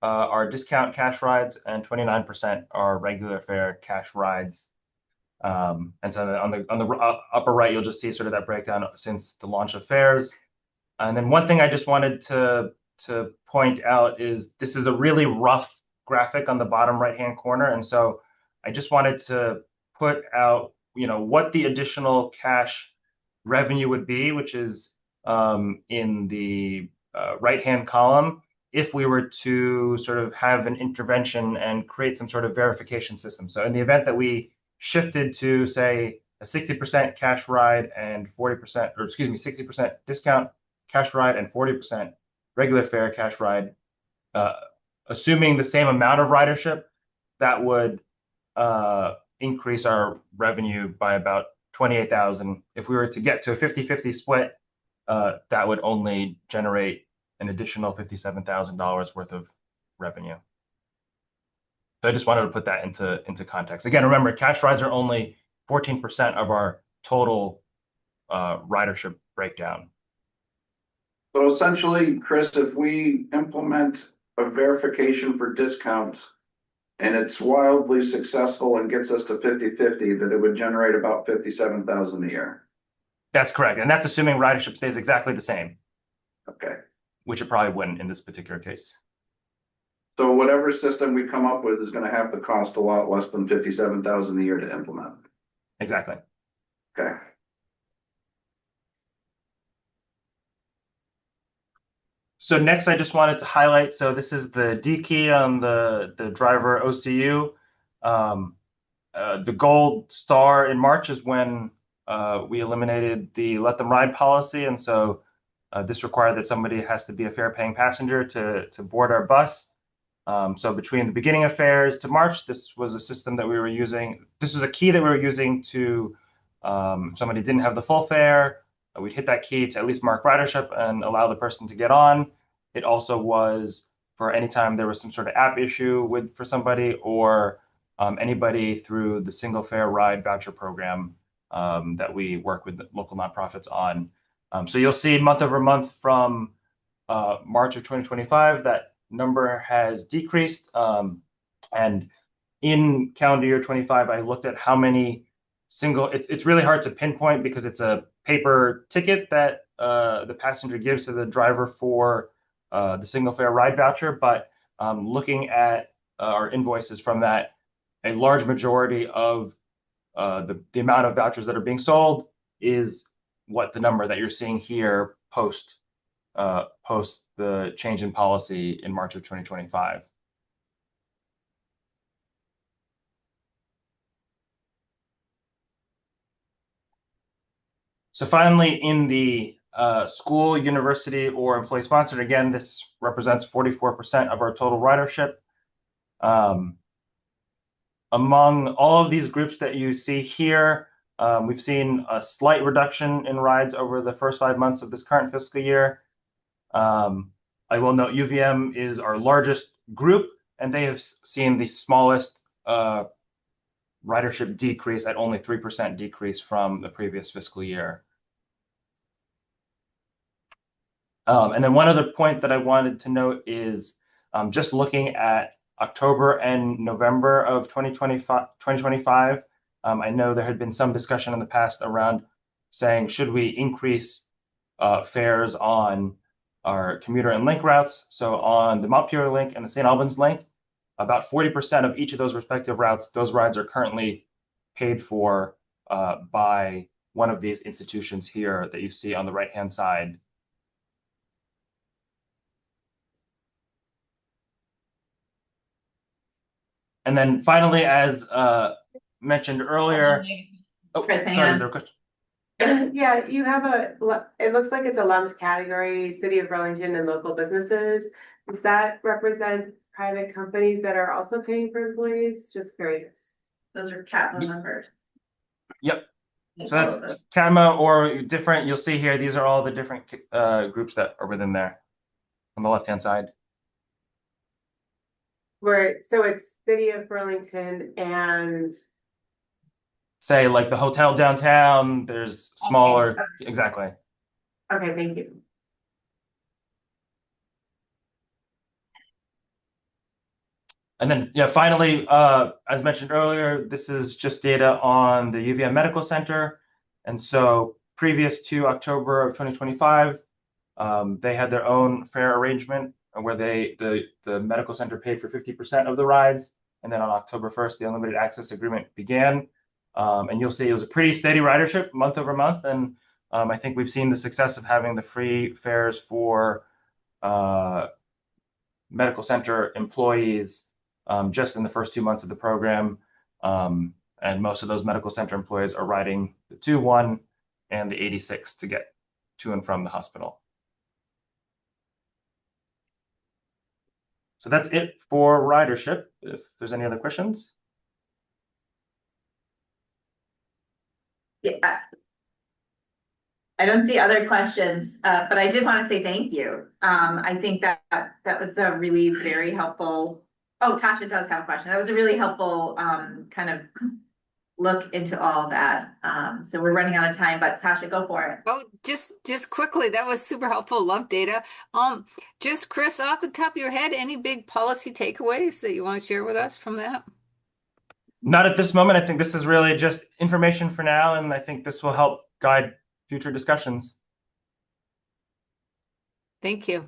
are discount cash rides and 29% are regular fare cash rides. And so on the upper right, you'll just see sort of that breakdown since the launch of fares. And then one thing I just wanted to point out is this is a really rough graphic on the bottom right-hand corner. And so I just wanted to put out, you know, what the additional cash revenue would be, which is in the right-hand column, if we were to sort of have an intervention and create some sort of verification system. So in the event that we shifted to, say, a 60% cash ride and 40%, or excuse me, 60% discount cash ride and 40% regular fare cash ride, assuming the same amount of ridership, that would increase our revenue by about $28,000. If we were to get to a 50-50 split, that would only generate an additional $57,000 worth of revenue. So I just wanted to put that into context. Again, remember, cash rides are only 14% of our total ridership breakdown. So essentially, Chris, if we implement a verification for discounts and it's wildly successful and gets us to 50-50, that it would generate about $57,000 a year. That's correct. And that's assuming ridership stays exactly the same. Okay. Which it probably wouldn't in this particular case. So whatever system we come up with is going to have to cost a lot less than $57,000 a year to implement. Exactly. Okay. So next, I just wanted to highlight, so this is the D key on the driver OCU. The gold star in March is when we eliminated the let them ride policy. And so this required that somebody has to be a fare paying passenger to board our bus. So between the beginning of fares to March, this was a system that we were using. This was a key that we were using to, if somebody didn't have the full fare, we'd hit that key to at least mark ridership and allow the person to get on. It also was for any time there was some sort of app issue for somebody, or anybody through the single fare ride voucher program that we work with local nonprofits on. So you'll see month over month from March of 2025, that number has decreased. And in calendar year 25, I looked at how many it's really hard to pinpoint because it's a paper ticket that the passenger gives to the driver for the single fare ride voucher. But looking at our invoices from that, a large majority of the amount of vouchers that are being sold is what the number that you're seeing here post the change in policy in March of 2025. So finally, in the school, university, or employee sponsored, again, this represents 44% of our total ridership. Among all of these groups that you see here, we've seen a slight reduction in rides over the first 5 months of this current fiscal year. I will note UVM is our largest group, and they have seen the smallest ridership decrease at only 3% decrease from the previous fiscal year. And then one other point that I wanted to note is just looking at October and November of 2025, I know there had been some discussion in the past around saying, should we increase fares on our commuter and link routes? So on the Montpelier link and the St. Albans link, about 40% of each of those respective routes, those rides are currently paid for by one of these institutions here that you see on the right-hand side. And then finally, as mentioned earlier, oh, Chris, hang sorry, on. is there a question? Yeah, you have it looks like it's a LUMS category, City of Burlington and local businesses. Does that represent private companies that are also paying for employees? Just curious. Those are CAPMA members. Yep. So that's CAMA or different. You'll see here, these are all the different groups that are within there on the left-hand side. So it's City of Burlington and Say like the hotel downtown, there's smaller, exactly. okay, thank you. And then, yeah, finally, as mentioned earlier, this is just data on the UVM Medical Center. And so previous to October of 2025, they had their own fare arrangement where the medical center paid for 50% of the rides. And then on October 1st, the unlimited access agreement began. And you'll see it was a pretty steady ridership month over month. And I think we've seen the success of having the free fares for medical center employees just in the first 2 months of the program. And most of those medical center employees are riding the 2-1 and the 86 to get to and from the hospital. So that's it for ridership. If there's any other questions. Yeah. I don't see other questions, but I did want to say thank you. I think that was a really very helpful. Oh, Tasha does have a question. That was a really helpful kind of look into all of that. So we're running out of time, but Tasha, go for it. Oh, just quickly, that was super helpful. Love data. Just Chris, off the top of your head, any big policy takeaways that you want to share with us from that? Not at this moment. I think this is really just information for now, and I think this will help guide future discussions. Thank you.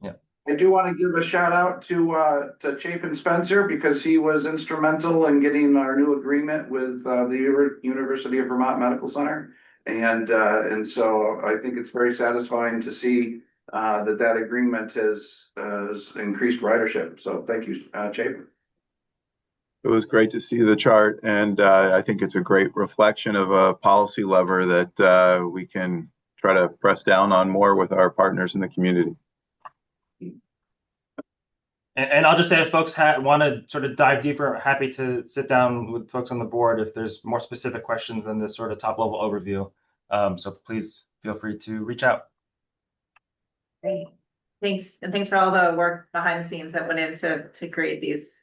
Yeah. I do want to give a shout out to Chapin Spencer because he was instrumental in getting our new agreement with the University of Vermont Medical Center. And so I think it's very satisfying to see that agreement has increased ridership. So thank you, Chapin. It was great to see the chart, and I think it's a great reflection of a policy lever that we can try to press down on more with our partners in the community. And I'll just say if folks want to sort of dive deeper, happy to sit down with folks on the board if there's more specific questions than this sort of top level overview. So please feel free to reach out. Great. Thanks. And thanks for all the work behind the scenes that went into create these.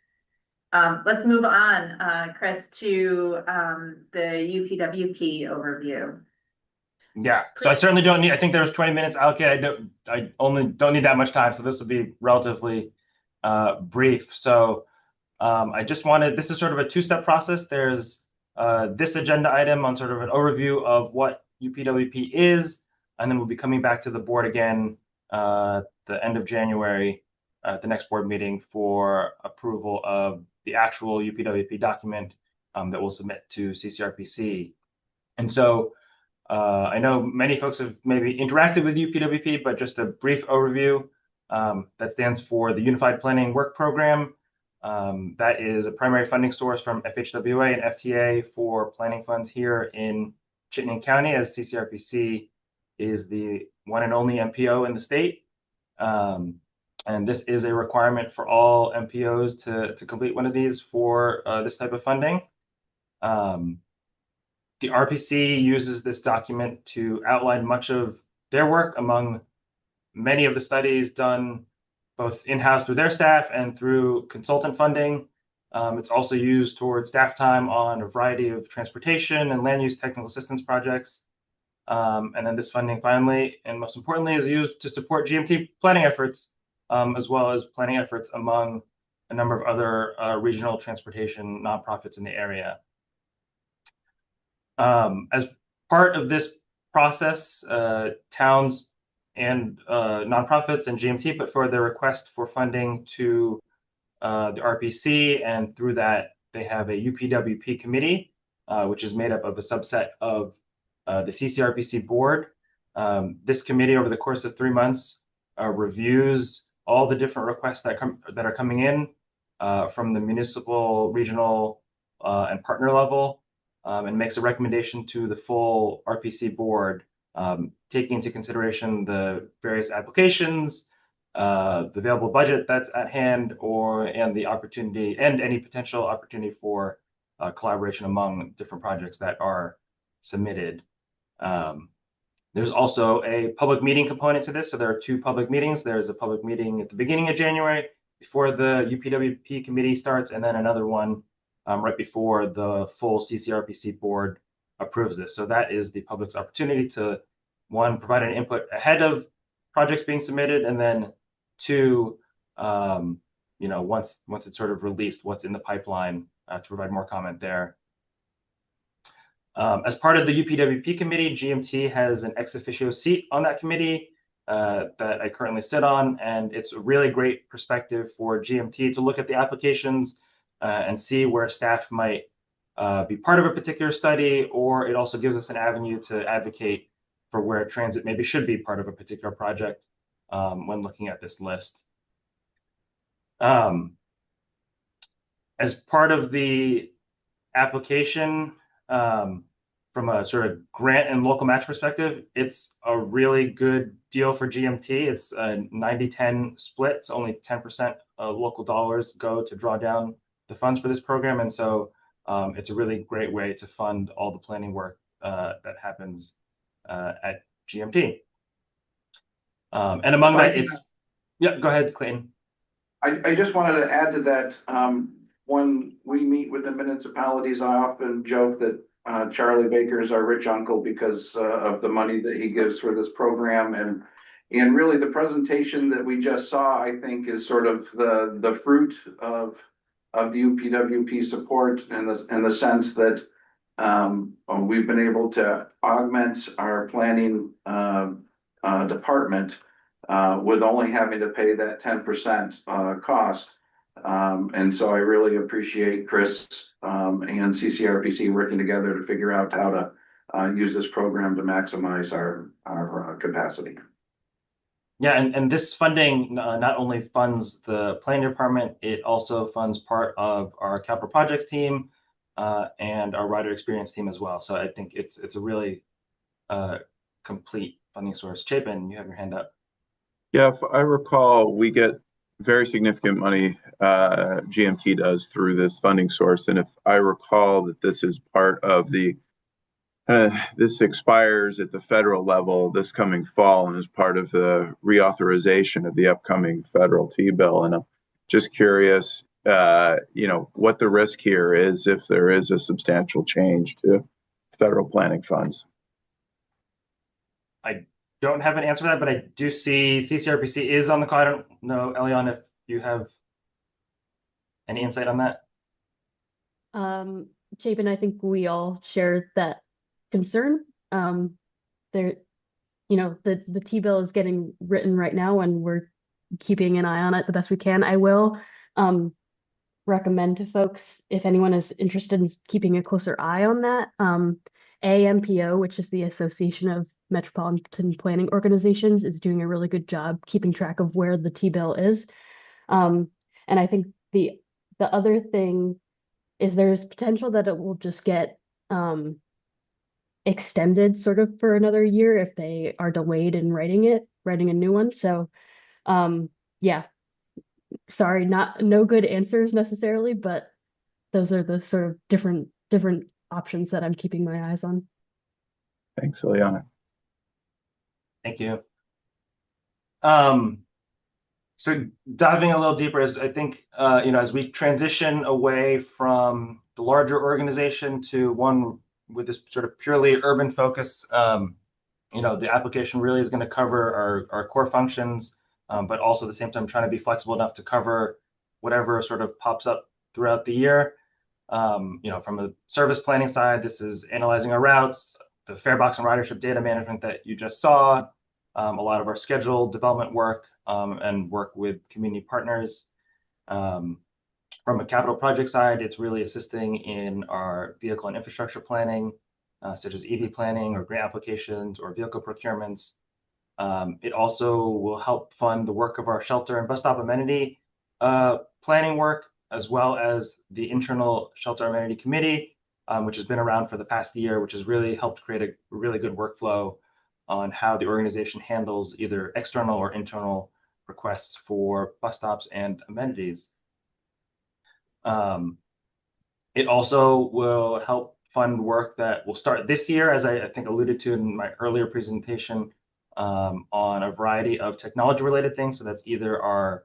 Let's move on, Chris, to the UPWP overview. Yeah, so I certainly don't need, I think there's 20 minutes allocated. I only don't need that much time. So this will be relatively brief. So I just wanted, this is sort of a two-step process. There's this agenda item on sort of an overview of what UPWP is, and then we'll be coming back to the board again the end of January at the next board meeting for approval of the actual UPWP document that we'll submit to CCRPC. And so I know many folks have maybe interacted with UPWP, but just a brief overview. That stands for the Unified Planning Work Program. That is a primary funding source from FHWA and FTA for planning funds here in Chittenden County, as CCRPC is the one and only MPO in the state. And this is a requirement for all MPOs to complete one of these for this type of funding. The RPC uses this document to outline much of their work among many of the studies done both in-house through their staff and through consultant funding. It's also used towards staff time on a variety of transportation and land use technical assistance projects. And then this funding finally, and most importantly, is used to support GMT planning efforts, as well as planning efforts among a number of other regional transportation nonprofits in the area. As part of this process, towns and nonprofits and GMT put forward their request for funding to the RPC, and through that they have a UPWP committee, which is made up of a subset of the CCRPC board. This committee, over the course of 3 months, reviews all the different requests that are coming in from the municipal, regional, and partner level, and makes a recommendation to the full RPC board, taking into consideration the various applications, the available budget that's at hand, and the opportunity and any potential opportunity for collaboration among different projects that are submitted. There's also a public meeting component to this. So there are 2 public meetings. There's a public meeting at the beginning of January before the UPWP committee starts, and then another one right before the full CCRPC board approves this. So that is the public's opportunity to, 1, provide an input ahead of projects being submitted, and then 2, once it's sort of released, what's in the pipeline, to provide more comment there. As part of the UPWP committee, GMT has an ex officio seat on that committee that I currently sit on, and it's a really great perspective for GMT to look at the applications and see where staff might be part of a particular study, or it also gives us an avenue to advocate for where transit maybe should be part of a particular project when looking at this list. As part of the application, from a sort of grant and local match perspective, it's a really good deal for GMT. It's a 90-10 split. So only 10% of local dollars go to draw down the funds for this program. And so it's a really great way to fund all the planning work that happens at GMT. And among that, yeah, go ahead, Clayton. I just wanted to add to that. When we meet with the municipalities, I often joke that Charlie Baker is our rich uncle because of the money that he gives for this program, and really the presentation that we just saw, I think, is sort of the fruit of the UPWP support in the sense that we've been able to augment our planning department with only having to pay that 10% cost. And so I really appreciate Chris and CCRPC working together to figure out how to use this program to maximize our capacity. Yeah, and this funding not only funds the planning department, it also funds part of our capital projects team and our rider experience team as well. So I think it's a really complete funding source. Chapin, you have your hand up. Yeah, if I recall, we get very significant money, GMT does, through this funding source. And if I recall that this is part of the, this expires at the federal level this coming fall and is part of the reauthorization of the upcoming federal T-bill. And I'm just curious, what the risk here is if there is a substantial change to federal planning funds. I don't have an answer for that, but I do see CCRPC is on the call. I don't know, Elion, if you have any insight on that. Chapin, I think we all share that concern. The T-bill is getting written right now, and we're keeping an eye on it the best we can. I will recommend to folks, if anyone is interested in keeping a closer eye on that, AMPO, which is the Association of Metropolitan Planning Organizations, is doing a really good job keeping track of where the T-bill is. And I think the other thing is there's potential that it will just get extended sort of for another year if they are delayed in writing a new one. So yeah, sorry, no good answers necessarily, but those are the sort of different options that I'm keeping my eyes on. Thanks, Eliana. Thank you. So diving a little deeper, as I think, as we transition away from the larger organization to one with this sort of purely urban focus, the application really is going to cover our core functions, but also at the same time trying to be flexible enough to cover whatever sort of pops up throughout the year. From a service planning side, this is analyzing our routes, the Farebox and ridership data management that you just saw, a lot of our schedule development work, and work with community partners. From a capital project side, it's really assisting in our vehicle and infrastructure planning, such as EV planning or grant applications or vehicle procurements. It also will help fund the work of our shelter and bus stop amenity planning work, as well as the internal shelter amenity committee, which has been around for the past year, which has really helped create a really good workflow on how the organization handles either external or internal requests for bus stops and amenities. It also will help fund work that will start this year, as I think alluded to in my earlier presentation, on a variety of technology-related things. So that's either our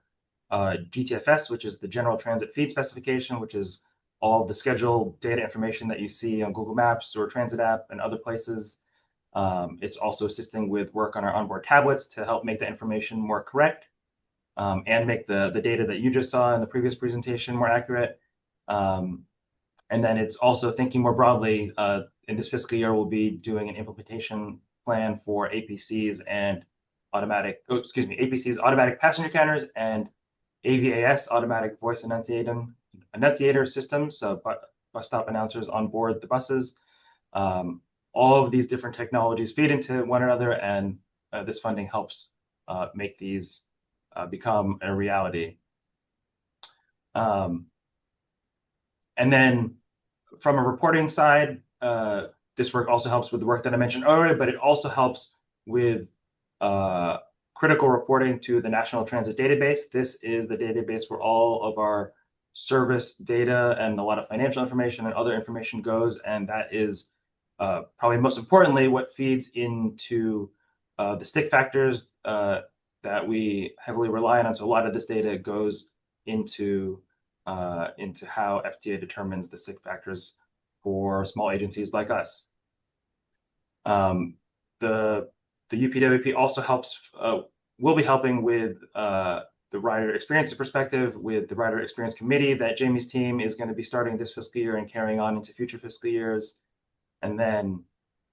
GTFS, which is the General Transit Feed Specification, which is all of the schedule data information that you see on Google Maps or Transit app and other places. It's also assisting with work on our onboard tablets to help make the information more correct, and make the data that you just saw in the previous presentation more accurate. And then it's also thinking more broadly. In this fiscal year, we'll be doing an implementation plan for APCs and APCs, automatic passenger counters, and AVAS, automatic voice annunciator systems, so bus stop announcers on board the buses. All of these different technologies feed into one another, and this funding helps make these become a reality. And then from a reporting side, this work also helps with the work that I mentioned earlier, but it also helps with critical reporting to the National Transit Database. This is the database where all of our service data and a lot of financial information and other information goes, and that is probably most importantly what feeds into the stick factors that we heavily rely on. So a lot of this data goes into how FTA determines the stick factors for small agencies like us. The UPWP also helps, will be helping with the rider experience perspective with the rider experience committee that Jamie's team is going to be starting this fiscal year and carrying on into future fiscal years. And then,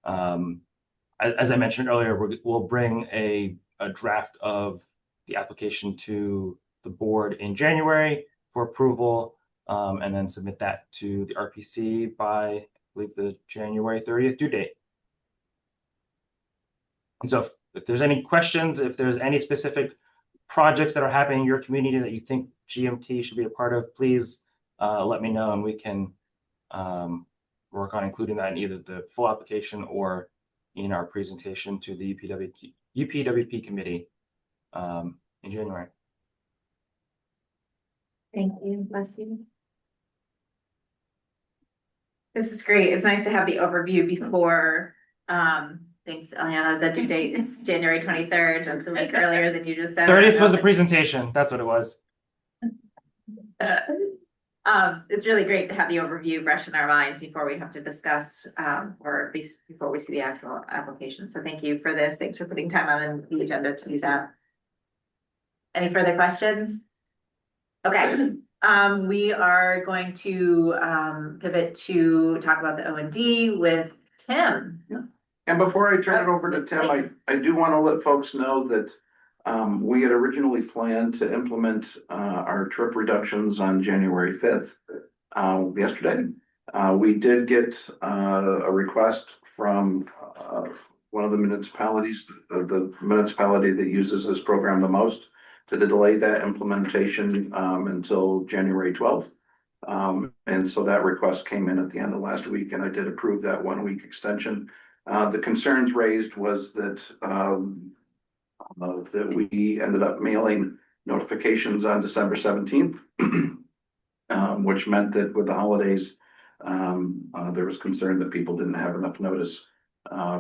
as I mentioned earlier, we'll bring a draft of the application to the board in January for approval, and then submit that to the RPC by, I believe, the January 30th due date. And so if there's any questions, if there's any specific projects that are happening in your community that you think GMT should be a part of, please let me know, and we can work on including that in either the full application or in our presentation to the UPWP committee in January. Thank you. Bless you. This is great. It's nice to have the overview before. Thanks, Eliana. The due date is January 23rd. That's a week earlier than you just said. 30th was the presentation. That's what it was. It's really great to have the overview fresh in our minds before we have to discuss, or at least before we see the actual application. So thank you for this. Thanks for putting time on the agenda to do that. Any further questions? Okay. We are going to pivot to talk about the O&D with Tim. And before I turn it over to Tim, I do want to let folks know that we had originally planned to implement our trip reductions on January 5th, yesterday. We did get a request from one of the municipalities, the municipality that uses this program the most, to delay that implementation until January 12th. And so that request came in at the end of last week, and I did approve that 1-week extension. The concerns raised was that that we ended up mailing notifications on December 17th, which meant that with the holidays, there was concern that people didn't have enough notice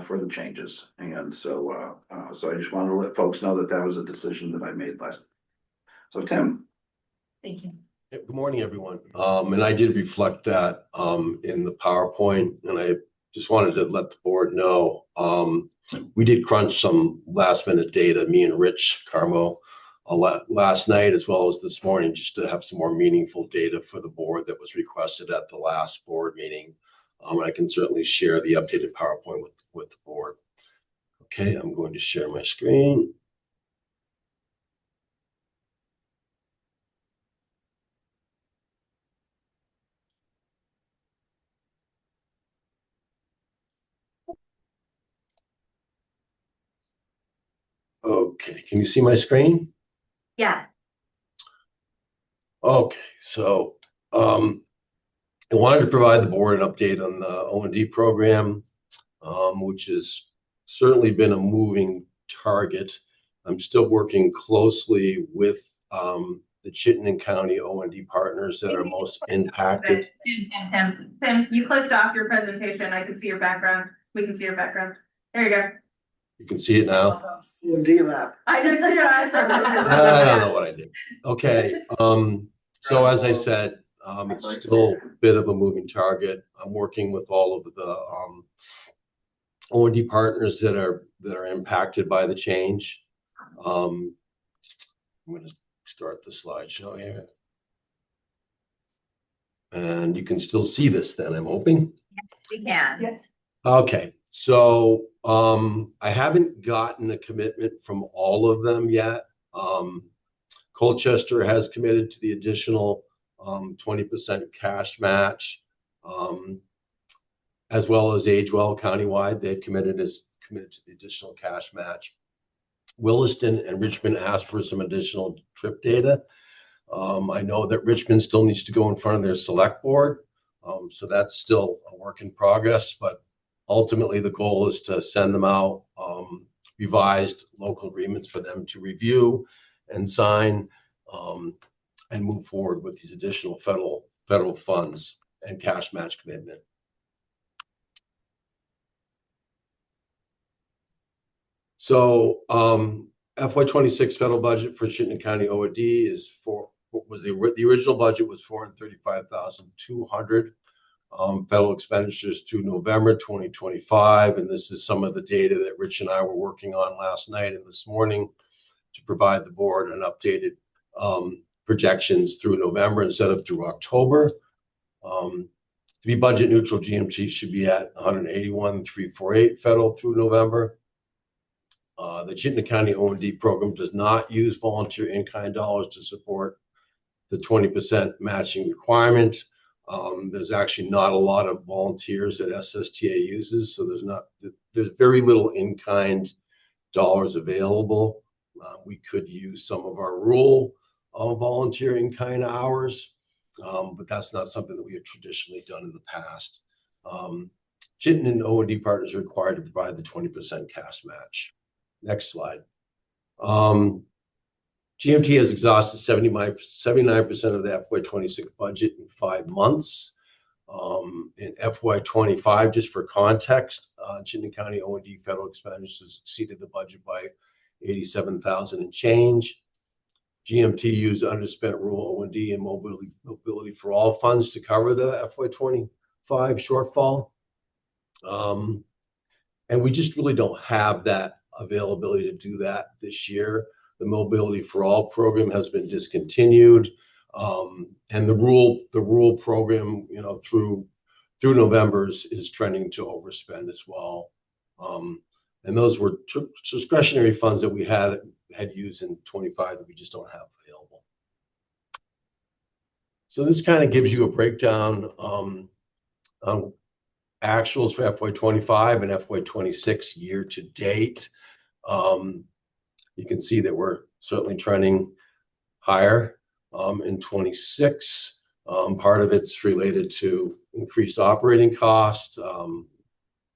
for the changes. And so I just wanted to let folks know that that was a decision that I made last. So Tim. Thank you. Good morning, everyone. And I did reflect that in the PowerPoint, and I just wanted to let the board know. We did crunch some last minute data, me and Rich Carmo, last night as well as this morning, just to have some more meaningful data for the board that was requested at the last board meeting. I can certainly share the updated PowerPoint with the board. Okay, I'm going to share my screen. Okay, can you see my screen? Yeah. Okay, so I wanted to provide the board an update on the O&D program, which has certainly been a moving target. I'm still working closely with the Chittenden County O&D partners that are most impacted. Tim, you clicked off your presentation. I can see your background. We can see your background. There you go. You can see it now. D map. I did too. I don't know what I did. Okay. So as I said, it's still a bit of a moving target. I'm working with all of the O&D partners that are impacted by the change. I'm going to start the slideshow here. And you can still see this then, I'm hoping. We can. Yes. Okay, so I haven't gotten a commitment from all of them yet. Colchester has committed to the additional 20% cash match, as well as Agewell countywide. They've committed to the additional cash match. Williston and Richmond asked for some additional trip data. I know that Richmond still needs to go in front of their select board, so that's still a work in progress, but ultimately the goal is to send them out revised local agreements for them to review and sign, and move forward with these additional federal funds and cash match commitment. So FY26 federal budget for Chittenden County OD is the original budget was $435,200. Federal expenditures through November 2025, and this is some of the data that Rich and I were working on last night and this morning to provide the board an updated projections through November instead of through October. To be budget neutral, GMT should be at 181,348 federal through November. The Chittenden County O&D program does not use volunteer in-kind dollars to support the 20% matching requirement. There's actually not a lot of volunteers that SSTA uses, so there's very little in-kind dollars available. We could use some of our rural volunteer in-kind hours, but that's not something that we have traditionally done in the past. Chittenden O&D partners are required to provide the 20% cash match. Next slide. GMT has exhausted 79% of the FY26 budget in 5 months. In FY25, just for context, Chittenden County O&D federal expenditures exceeded the budget by $87,000 and change. GMT used underspent rural O&D and mobility for all funds to cover the FY25 shortfall. And we just really don't have that availability to do that this year. The Mobility for All program has been discontinued, and the rural program, through November is trending to overspend as well. And those were discretionary funds that we had used in 25 that we just don't have available. So this kind of gives you a breakdown on actuals for FY25 and FY26 year to date. You can see that we're certainly trending higher in 26. Part of it's related to increased operating costs,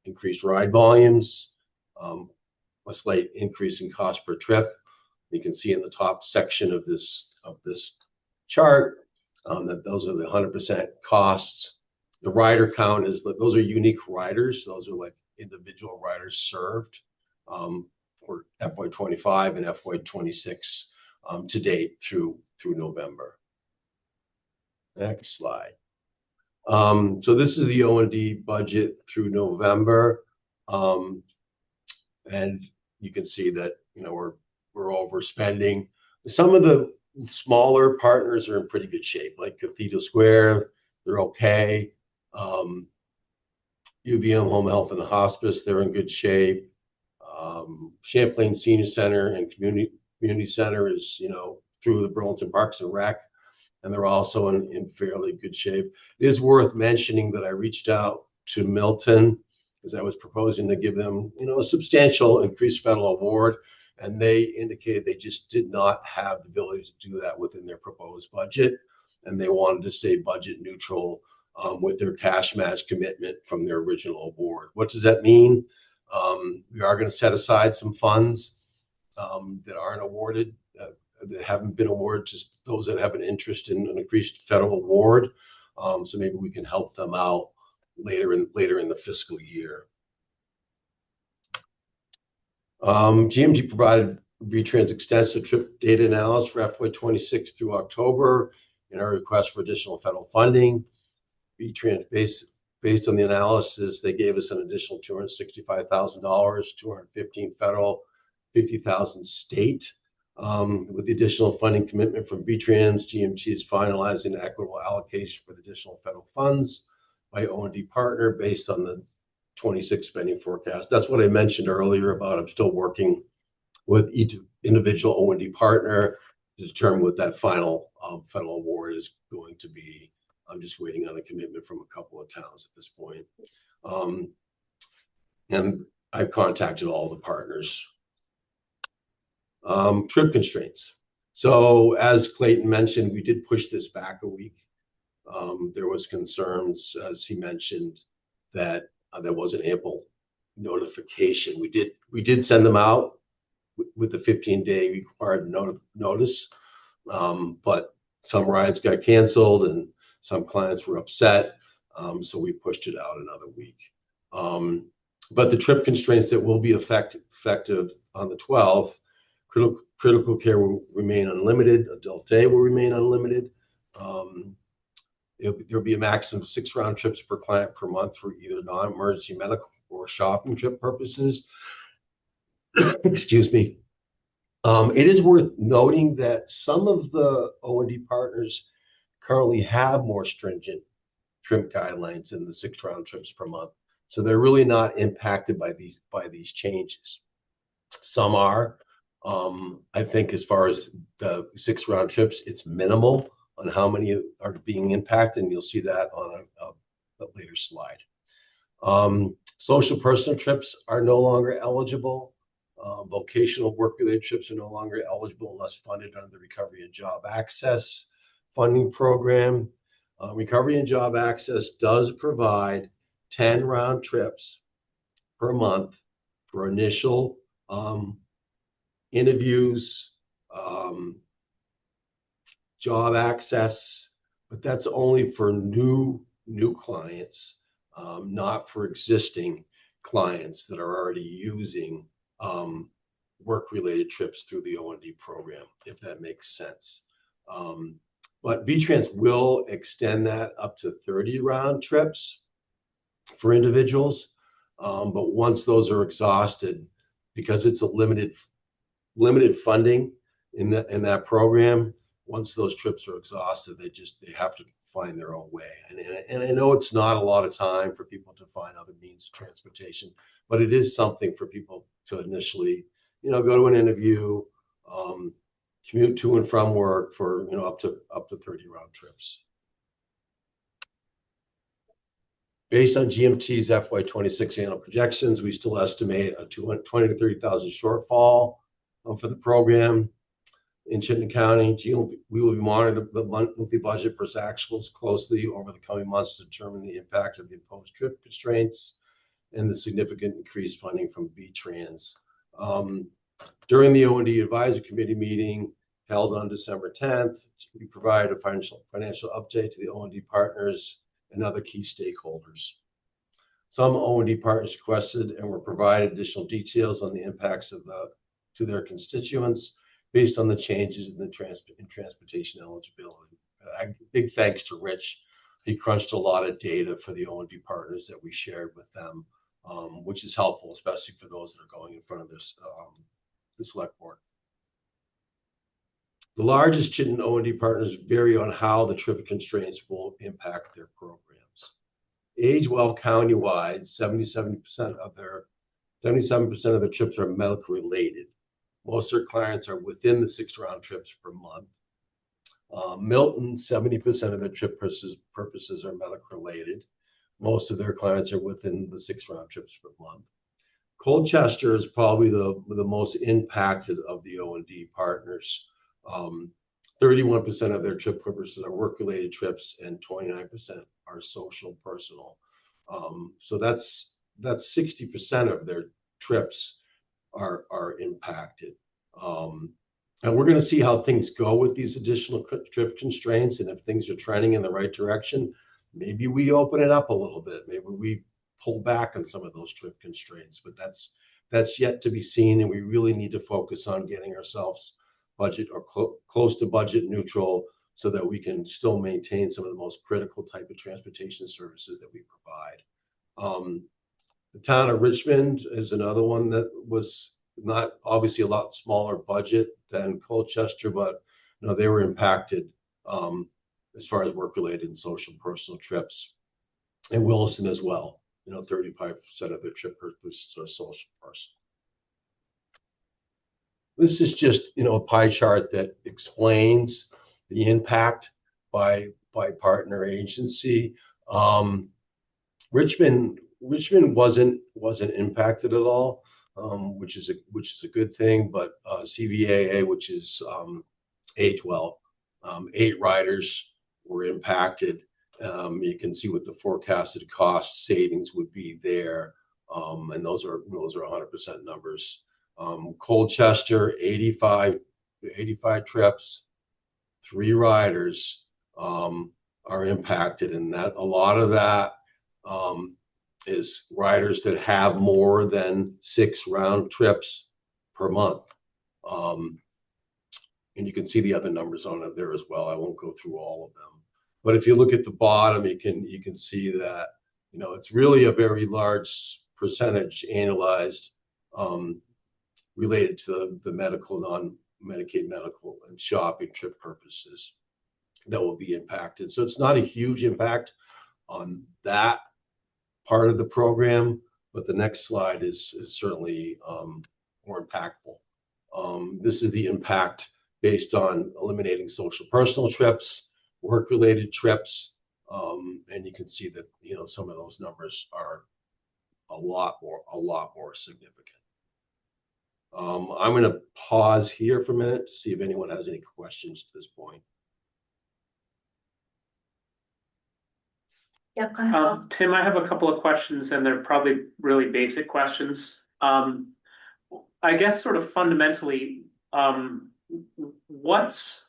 increased ride volumes, a slight increase in cost per trip. You can see in the top section of this chart that those are the 100% costs. The rider count those are unique riders. Those are like individual riders served. For FY25 and FY26 to date through November. Next slide. So this is the O&D budget through November, and you can see that we're overspending. Some of the smaller partners are in pretty good shape, like Cathedral Square. They're okay. UVM Home Health and Hospice, they're in good shape. Champlain Senior Center and Community Center is, through the Burlington Parks and Rec, and they're also in fairly good shape. It is worth mentioning that I reached out to Milton as I was proposing to give them, a substantial increased federal award, and they indicated they just did not have the ability to do that within their proposed budget, and they wanted to stay budget neutral with their cash match commitment from their original award. What does that mean? We are going to set aside some funds that aren't awarded, that haven't been awarded, just those that have an interest in an increased federal award. So maybe we can help them out later in the fiscal year. GMG provided VTrans extensive trip data analysis for FY26 through October in our request for additional federal funding. VTrans based on the analysis, they gave us an additional $265,000, $215 federal, $50,000 state. With the additional funding commitment from VTrans, GMG is finalizing equitable allocation for the additional federal funds by O&D partner based on the 26 spending forecast. That's what I mentioned earlier about I'm still working with each individual O&D partner to determine what that final federal award is going to be. I'm just waiting on a commitment from a couple of towns at this point. And I've contacted all the partners. Trip constraints. So as Clayton mentioned, we did push this back a week. There was concerns, as he mentioned, that there wasn't ample notification. We did send them out with the 15-day required notice, but some rides got canceled and some clients were upset, so we pushed it out another week. But the trip constraints that will be effective on the 12th, critical care will remain unlimited, adult day will remain unlimited. There'll be a maximum of 6 round trips per client per month for either non-emergency medical or shopping trip purposes. Excuse me. It is worth noting that some of the O&D partners currently have more stringent trip guidelines than the 6 round trips per month. So they're really not impacted by these changes. Some are. I think as far as the 6 round trips, it's minimal on how many are being impacted, and you'll see that on a later slide. Social personal trips are no longer eligible. Vocational work-related trips are no longer eligible unless funded under the Recovery and Job Access funding program. Recovery and Job Access does provide 10 round trips per month for initial interviews, job access, but that's only for new clients, not for existing clients that are already using work-related trips through the O&D program, if that makes sense. But VTrans will extend that up to 30 round trips for individuals. But once those are exhausted, because it's a limited funding in that program, once those trips are exhausted, they have to find their own way. And I know it's not a lot of time for people to find other means of transportation, but it is something for people to initially, go to an interview, commute to and from work for, up to 30 round trips. Based on GMT's FY26 annual projections, we still estimate a 20 to 30,000 shortfall for the program. In Chittenden County, we will be monitoring the monthly budget versus actuals closely over the coming months to determine the impact of the imposed trip constraints and the significant increased funding from VTrans. During the O&D Advisory Committee meeting held on December 10th, we provided a financial update to the O&D partners and other key stakeholders. Some O&D partners requested and were provided additional details on the impacts to their constituents based on the changes in transportation eligibility. Big thanks to Rich. He crunched a lot of data for the O&D partners that we shared with them, which is helpful, especially for those that are going in front of the select board. The largest Chittenden O&D partners vary on how the trip constraints will impact their programs. AgeWell countywide, 77% of their trips are medical related. Most of their clients are within the 6 round trips per month. Milton, 70% of their trip purposes are medical related. Most of their clients are within the 6 round trips per month. Colchester is probably the most impacted of the O&D partners. 31% of their trip purposes are work-related trips, and 29% are social personal. So that's 60% of their trips are impacted. And we're going to see how things go with these additional trip constraints, and if things are trending in the right direction, maybe we open it up a little bit. Maybe we pull back on some of those trip constraints, but that's yet to be seen, and we really need to focus on getting ourselves budget or close to budget neutral so that we can still maintain some of the most critical type of transportation services that we provide. The town of Richmond is another one that was not obviously a lot smaller budget than Colchester, but they were impacted as far as work-related and social personal trips. And Williston as well, 35% of their trip purposes are social personal. This is just, a pie chart that explains the impact by partner agency. Richmond wasn't impacted at all, which is a good thing. But CVAA, which is AgeWell, 8 riders were impacted. You can see what the forecasted cost savings would be there, and those are 100% numbers. Colchester, 85 trips, 3 riders are impacted, and that a lot of that is riders that have more than 6 round trips per month. And you can see the other numbers on it there as well. I won't go through all of them, but if you look at the bottom, you can see that it's really a very large percentage annualized related to the medical, non-Medicaid medical and shopping trip purposes that will be impacted. So it's not a huge impact on that part of the program, but the next slide is certainly more impactful. This is the impact based on eliminating social personal trips, work-related trips, and you can see that some of those numbers are a lot more significant. I'm going to pause here for a minute to see if anyone has any questions to this point. Yep, go ahead. Tim, I have a couple of questions, and they're probably really basic questions. I guess sort of fundamentally, what's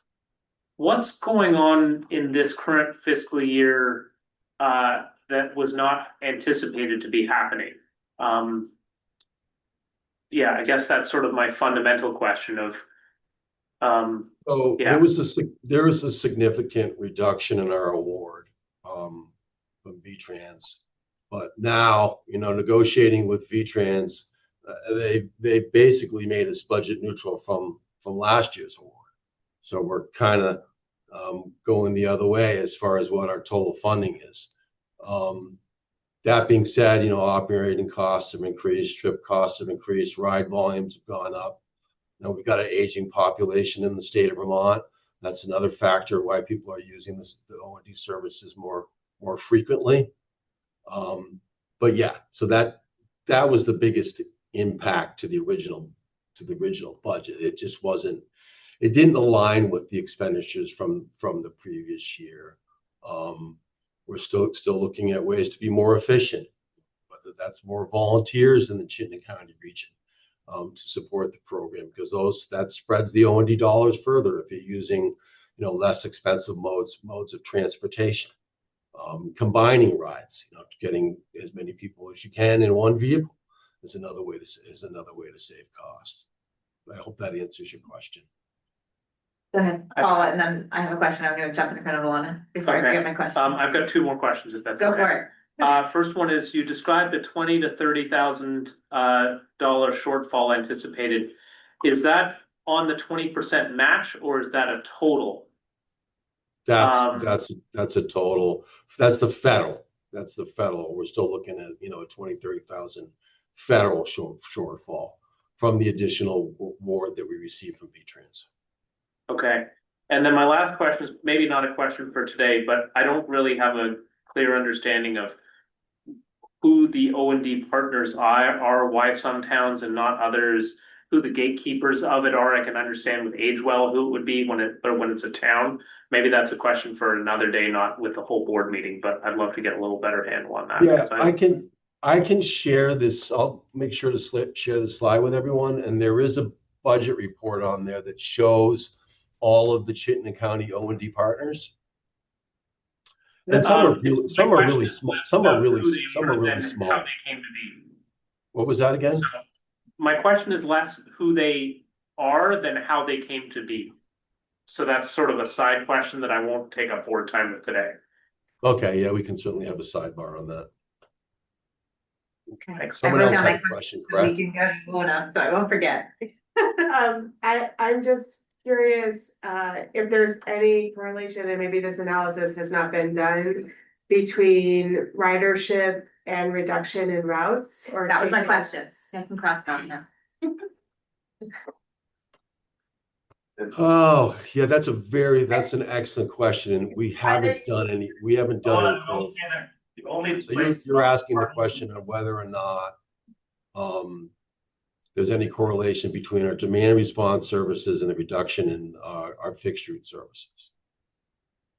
going on in this current fiscal year that was not anticipated to be happening? Yeah, I guess that's sort of my fundamental question of. There was a significant reduction in our award from VTrans, but now negotiating with VTrans, they basically made us budget neutral from last year's award. So we're kind of going the other way as far as what our total funding is. That being said, operating costs have increased, trip costs have increased, ride volumes have gone up. Now we've got an aging population in the state of Vermont. That's another factor why people are using the O&D services more frequently. But yeah, so that was the biggest impact to the original budget. It just wasn't. It didn't align with the expenditures from the previous year. We're still looking at ways to be more efficient, whether that's more volunteers in the Chittenden County region to support the program, because that spreads the O&D dollars further if you're using less expensive modes of transportation. Combining rides, getting as many people as you can in one vehicle is another way to save costs. I hope that answers your question. Go ahead, Paul, and then I have a question. I'm going to jump in front of Alana before I forget my question. I've got 2 more questions, if that's Go okay. for it. First one is, you described a $20,000 to $30,000 shortfall anticipated. Is that on the 20% match, or is that a total? That's a total. That's the federal. That's the federal. We're still looking at, you know, a 20, 30,000 federal shortfall from the additional award that we received from V-Trans. Okay. And then my last question is maybe not a question for today, but I don't really have a clear understanding of who the O&D partners are, why some towns and not others, who the gatekeepers of it are. I can understand with Agewell who it would be when it's a town. Maybe that's a question for another day, not with the whole board meeting, but I'd love to get a little better handle on that. Yeah, I can share this. I'll make sure to share the slide with everyone. And there is a budget report on there that shows all of the Chittenden County O&D partners. And some are really small. Some are really small. How they came to be. What was that again? So my question is less who they are than how they came to be. So that's sort of a side question that I won't take up board time with today. Okay, yeah, we can certainly have a sidebar on that. Okay. Someone else had a question, correct? We can go to Luna, so I won't forget. I'm just curious, if there's any correlation, and maybe this analysis has not been done, between ridership and reduction in routes, or That was my question. I can cross it off now. Oh, yeah, that's an excellent question. And we haven't done any. So you're asking the question of whether or not there's any correlation between our demand response services and the reduction in our fixed route services.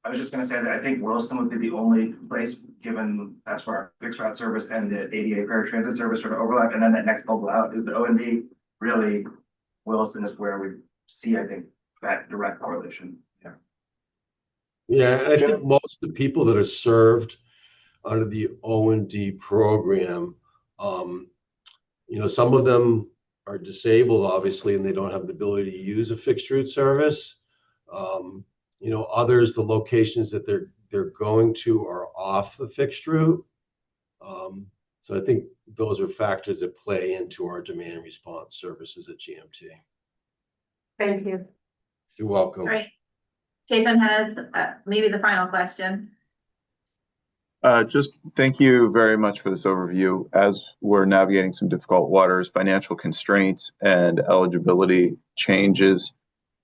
I was just gonna say that I think Williston would be the only place, given that's where our fixed route service and the ADA paratransit service sort of overlap, and then that next bubble out is the O&D. Really, Williston is where we see, I think, that direct correlation. Yeah. Yeah, and I think most of the people that are served under the O&D program, you know, some of them are disabled, obviously, and they don't have the ability to use a fixed route service. You know, others, the locations that they're going to are off the fixed route. So I think those are factors that play into our demand response services at GMT. Thank you. You're welcome. All right. Chapin has maybe the final question. Just thank you very much for this overview. As we're navigating some difficult waters, financial constraints and eligibility changes,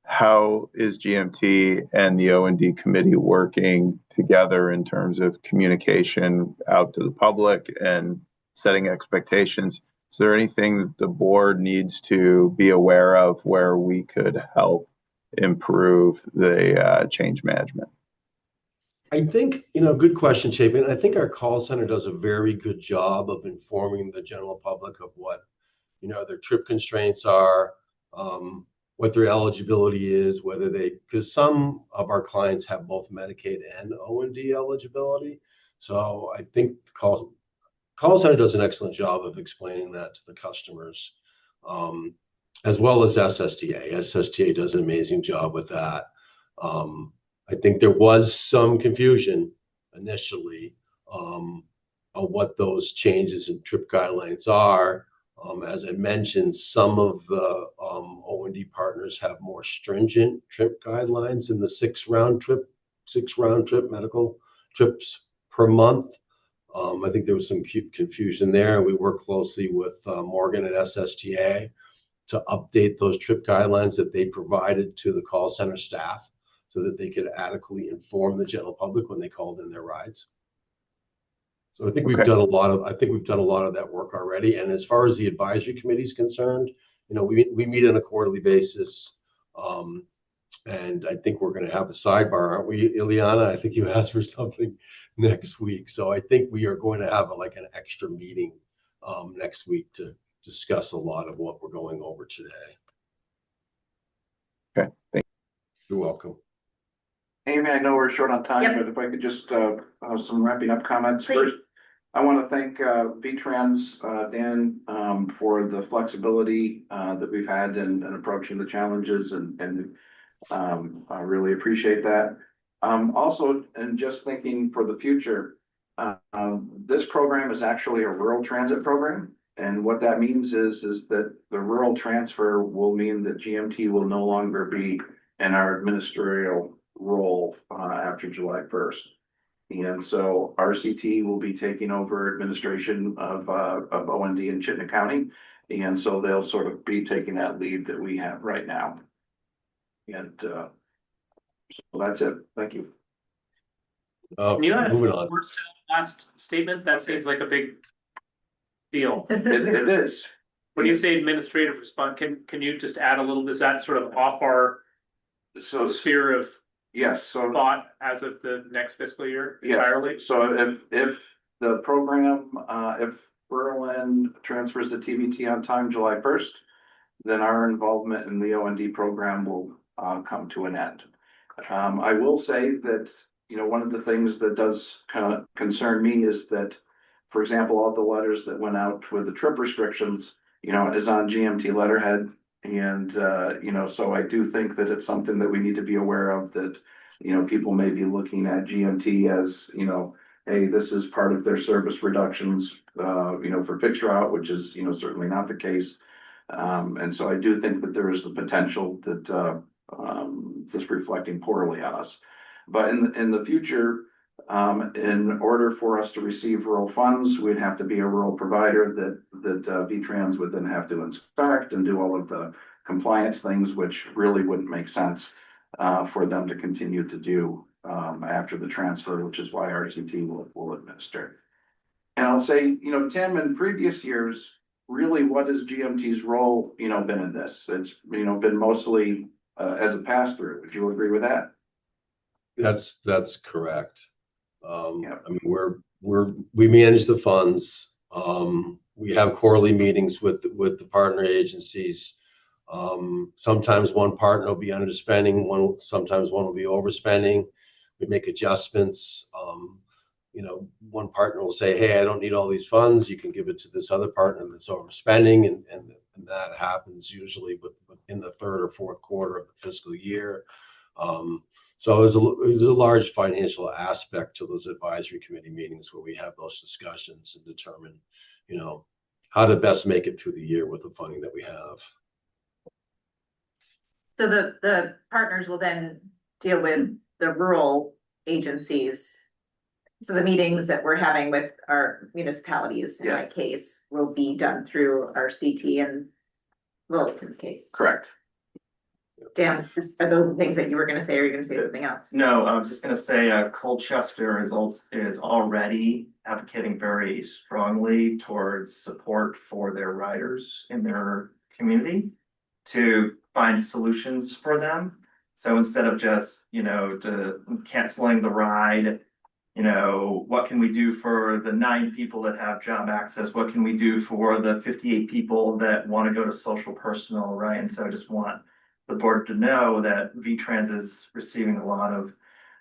how is GMT and the O&D committee working together in terms of communication out to the public and setting expectations? Is there anything that the board needs to be aware of where we could help improve the change management? I think, you know, good question, Chapin. I think our call center does a very good job of informing the general public of what, you know, their trip constraints are, what their eligibility is, whether because some of our clients have both Medicaid and O&D eligibility. So I think the call center does an excellent job of explaining that to the customers, as well as SSTA. SSTA does an amazing job with that. I think there was some confusion initially on what those changes in trip guidelines are. As I mentioned, some of the O&D partners have more stringent trip guidelines in the six round trip medical trips per month. I think there was some confusion there. We work closely with Morgan at SSTA to update those trip guidelines that they provided to the call center staff so that they could adequately inform the general public when they called in their rides. So I think we've done a lot of that work already. And as far as the advisory committee is concerned, you know, we meet on a quarterly basis. And I think we're going to have a sidebar, aren't we, Ileana? I think you asked for something next week. So I think we are going to have an extra meeting next week to discuss a lot of what we're going over today. Okay, thank you. You're welcome. Amy, I know we're short on time, but if I could just have some wrapping up comments. Please. First, I want to thank V-Trans, Dan, for the flexibility that we've had in approaching the challenges, and I really appreciate that. Also, and just thinking for the future, this program is actually a rural transit program. And what that means is that the rural transfer will mean that GMT will no longer be in our administrative role after July 1st. And so RCT will be taking over administration of OND in Chittenden County. And so they'll sort of be taking that lead that we have right now. And so that's it. Thank you. Can you add Moving on. words to the last statement? That seems like a big deal. It is. When you say administrative response, can you just add a little, is that sort of off our sphere of yes, so thought as of the next fiscal year yeah. entirely? So if the program, if Berlin transfers to TBT on time, July 1st, then our involvement in the OND program will come to an end. I will say that, you know, one of the things that does kind of concern me is that, for example, all the letters that went out with the trip restrictions, you know, is on GMT letterhead. And, you know, so I do think that it's something that we need to be aware of, that, you know, people may be looking at GMT as, you know, hey, this is part of their service reductions, you know, for fixed route, which is, you know, certainly not the case. And so I do think that there is the potential that just reflecting poorly on us. But in the future, in order for us to receive rural funds, we'd have to be a rural provider that V-Trans would then have to inspect and do all of the compliance things, which really wouldn't make sense for them to continue to do after the transfer, which is why RCT will administer. And I'll say, you know, Tim, in previous years, really, what is GMT's role, you know, been in this? It's, you know, been mostly as a pass-through. Would you agree with that? That's correct. Yeah. I mean, we manage the funds. We have quarterly meetings with the partner agencies. Sometimes one partner will be underspending, sometimes one will be overspending. We make adjustments. You know, one partner will say, hey, I don't need all these funds. You can give it to this other partner that's overspending. And that happens usually in the third or fourth quarter of the fiscal year. So there's a large financial aspect to those advisory committee meetings where we have those discussions and determine, you know, how to best make it through the year with the funding that we have. So the partners will then deal with the rural agencies. So the meetings that we're having with our municipalities in my case will be done through our CT and Williston's case. Correct. Dan, are those the things that you were gonna say, or are you gonna say something else? No, I was just gonna say, Colchester is already advocating very strongly towards support for their riders in their community to find solutions for them. So instead of just, you know, canceling the ride, you know, what can we do for the 9 people that have job access? What can we do for the 58 people that want to go to social personal, right? And so I just want the board to know that V-Trans is receiving a lot of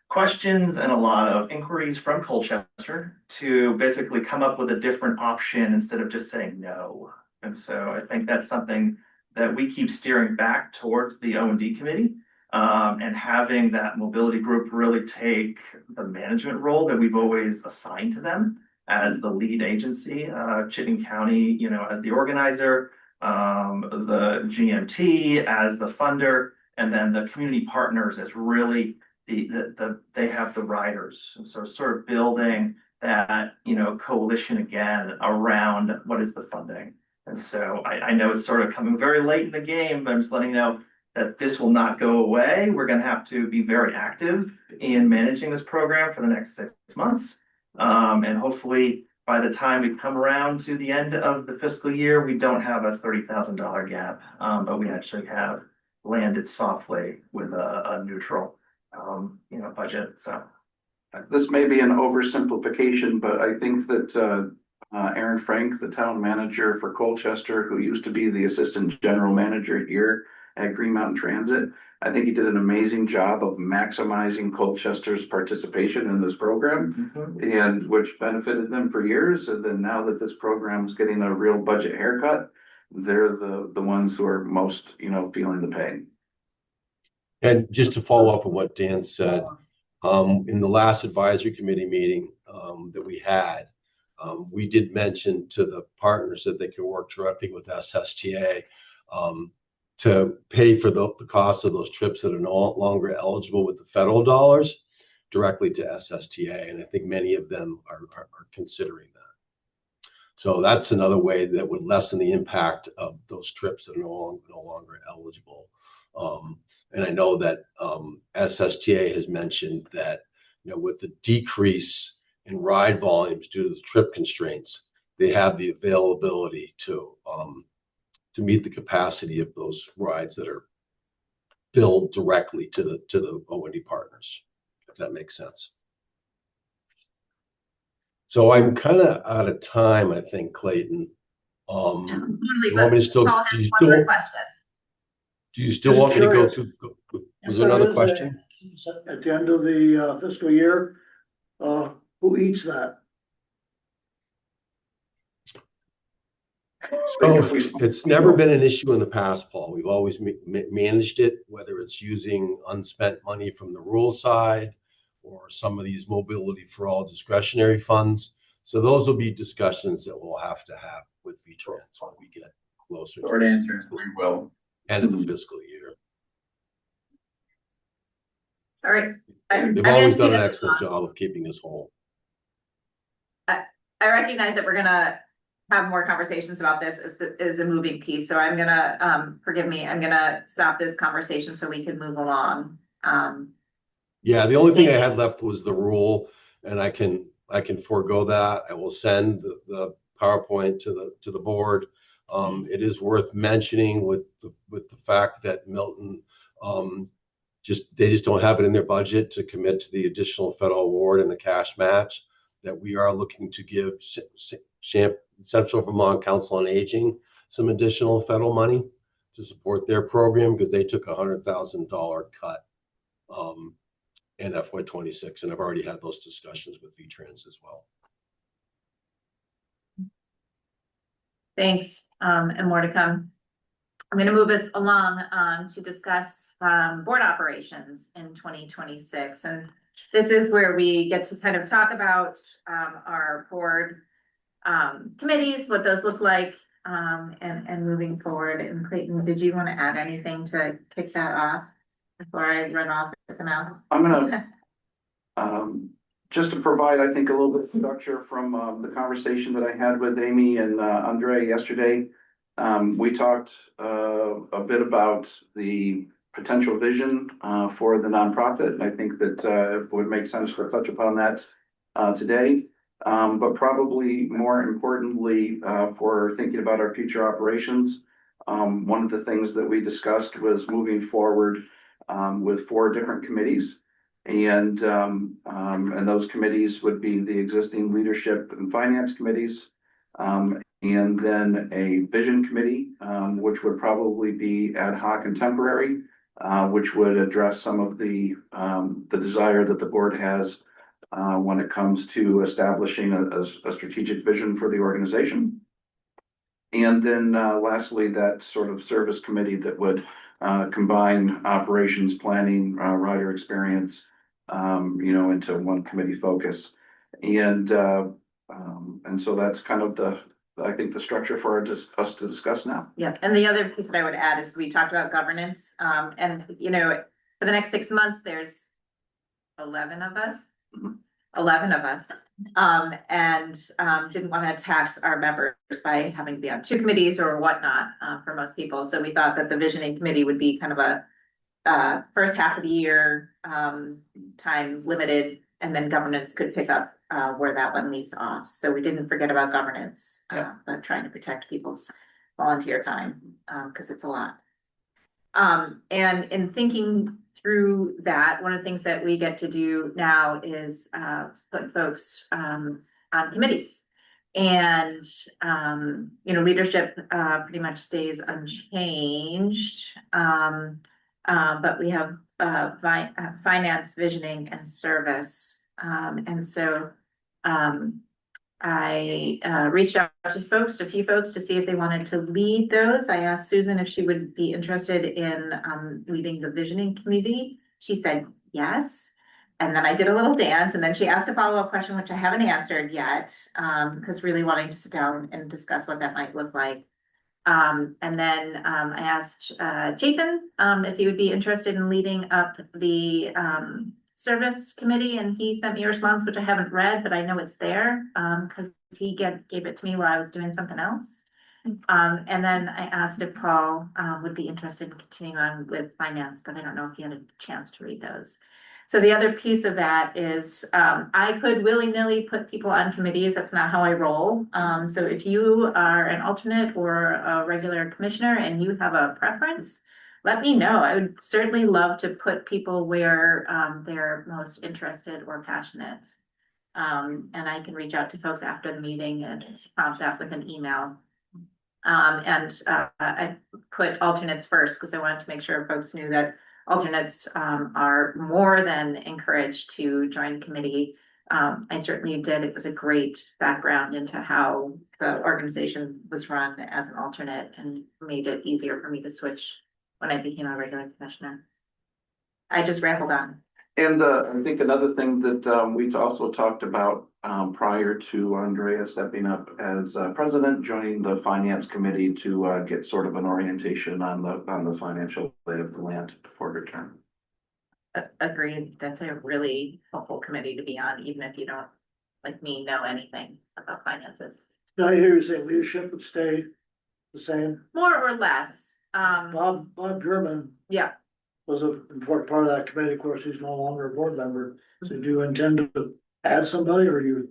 questions and a lot of inquiries from Colchester to basically come up with a different option instead of just saying no. And so I think that's something that we keep steering back towards the O&D committee, and having that mobility group really take the management role that we've always assigned to them as the lead agency, Chittenden County, you know, as the organizer, the GMT as the funder, and then the community partners as really they have the riders. And so sort of building that, you know, coalition again around what is the funding. And so I know it's sort of coming very late in the game, but I'm just letting you know that this will not go away. We're going to have to be very active in managing this program for the next 6 months. And hopefully by the time we come around to the end of the fiscal year, we don't have a $30,000 gap, but we actually have landed softly with a neutral, you know, budget. So this may be an oversimplification, but I think that Aaron Frank, the town manager for Colchester, who used to be the assistant general manager here at Green Mountain Transit, I think he did an amazing job of maximizing Colchester's participation in this program, and which benefited them for years. And then now that this program is getting a real budget haircut, they're the ones who are most, you know, feeling the pain. And just to follow up on what Dan said, in the last advisory committee meeting that we had, we did mention to the partners that they could work directly with SSTA to pay for the cost of those trips that are no longer eligible with the federal dollars. directly to SSTA, and I think many of them are considering that. So that's another way that would lessen the impact of those trips that are no longer eligible. And I know that SSTA has mentioned that, you know, with the decrease in ride volumes due to the trip constraints, they have the availability to meet the capacity of those rides that are billed directly to the O&D partners, if that makes sense. So I'm kind of out of time, I think, Clayton. Totally, You want me to still? Paul Do has you one still? more question. Do you still Just want me to go curious. through? Was If there another is a- question? At the end of the fiscal year, who eats that? So it's never been an issue in the past, Paul. We've always managed it, whether it's using unspent money from the rural side or some of these mobility for all discretionary funds. So those will be discussions that we'll have to have with VTrans when we get closer. Short answer is we will. End of the fiscal year. Sorry. They've always done an excellent job of keeping us whole. I recognize that we're gonna have more conversations about this as a moving piece, so I'm gonna, forgive me, I'm gonna stop this conversation so we can move along. Yeah, the only thing I had left was the rule, and I can forego that. I will send the PowerPoint to the board. It is worth mentioning with the fact that Milton they just don't have it in their budget to commit to the additional federal award and the cash match, that we are looking to give Central Vermont Council on Aging some additional federal money to support their program, because they took $100,000 cut in FY26, and I've already had those discussions with VTrans as well. Thanks, and more to come. I'm gonna move us along to discuss board operations in 2026. And this is where we get to kind of talk about our board committees, what those look like, and moving forward. And Clayton, did you want to add anything to kick that off before I run off at the mouth? I'm gonna, just to provide, I think, a little bit of structure from the conversation that I had with Amy and Andre yesterday. We talked a bit about the potential vision for the nonprofit, and I think that it would make sense to touch upon that today. But probably more importantly, for thinking about our future operations, one of the things that we discussed was moving forward with 4 different committees. And those committees would be the existing leadership and finance committees, and then a vision committee, which would probably be ad hoc and temporary, which would address some of the desire that the board has when it comes to establishing a strategic vision for the organization. And then lastly, that sort of service committee that would combine operations planning, rider experience, into one committee focus. And so that's kind of I think the structure for us to discuss now. Yeah, and the other piece that I would add is we talked about governance, and for the next 6 months, there's 11 of us. 11 of us, and didn't want to tax our members by having to be on 2 committees or whatnot for most people. So we thought that the visioning committee would be kind of a first half of the year, time limited, and then governance could pick up where that one leaves off. So we didn't forget about governance, but trying to protect people's volunteer time because it's a lot. And in thinking through that, one of the things that we get to do now is put folks on committees. And leadership pretty much stays unchanged, but we have finance, visioning, and service. And so I reached out to a few folks to see if they wanted to lead those. I asked Susan if she would be interested in leading the visioning committee. She said yes. And then I did a little dance, and then she asked a follow-up question, which I haven't answered yet, because really wanting to sit down and discuss what that might look like. And then I asked Chapin if he would be interested in leading up the Service Committee, and he sent me a response, which I haven't read, but I know it's there, because he gave it to me while I was doing something else. And then I asked if Paul, would be interested in continuing on with finance, but I don't know if he had a chance to read those. So the other piece of that is, I could willy-nilly put people on committees. That's not how I roll. So if you are an alternate or a regular commissioner and you have a preference, let me know. I would certainly love to put people where, they're most interested or passionate. And I can reach out to folks after the meeting and prompt that with an email. I put alternates first because I wanted to make sure folks knew that alternates are more than encouraged to join committee. I certainly did. It was a great background into how the organization was run as an alternate and made it easier for me to switch when I became a regular commissioner. I just rambled on. And I think another thing that we also talked about prior to Andrea stepping up as president, joining the finance committee to get sort of an orientation on the financial lay of the land before her term. Agreed. That's a really helpful committee to be on, even if you don't, like me, know anything about finances. Now I hear you say leadership would stay the same. More or less. Bob German Yeah. was an important part of that committee. Of course, he's no longer a board member. So do you intend to add somebody, or you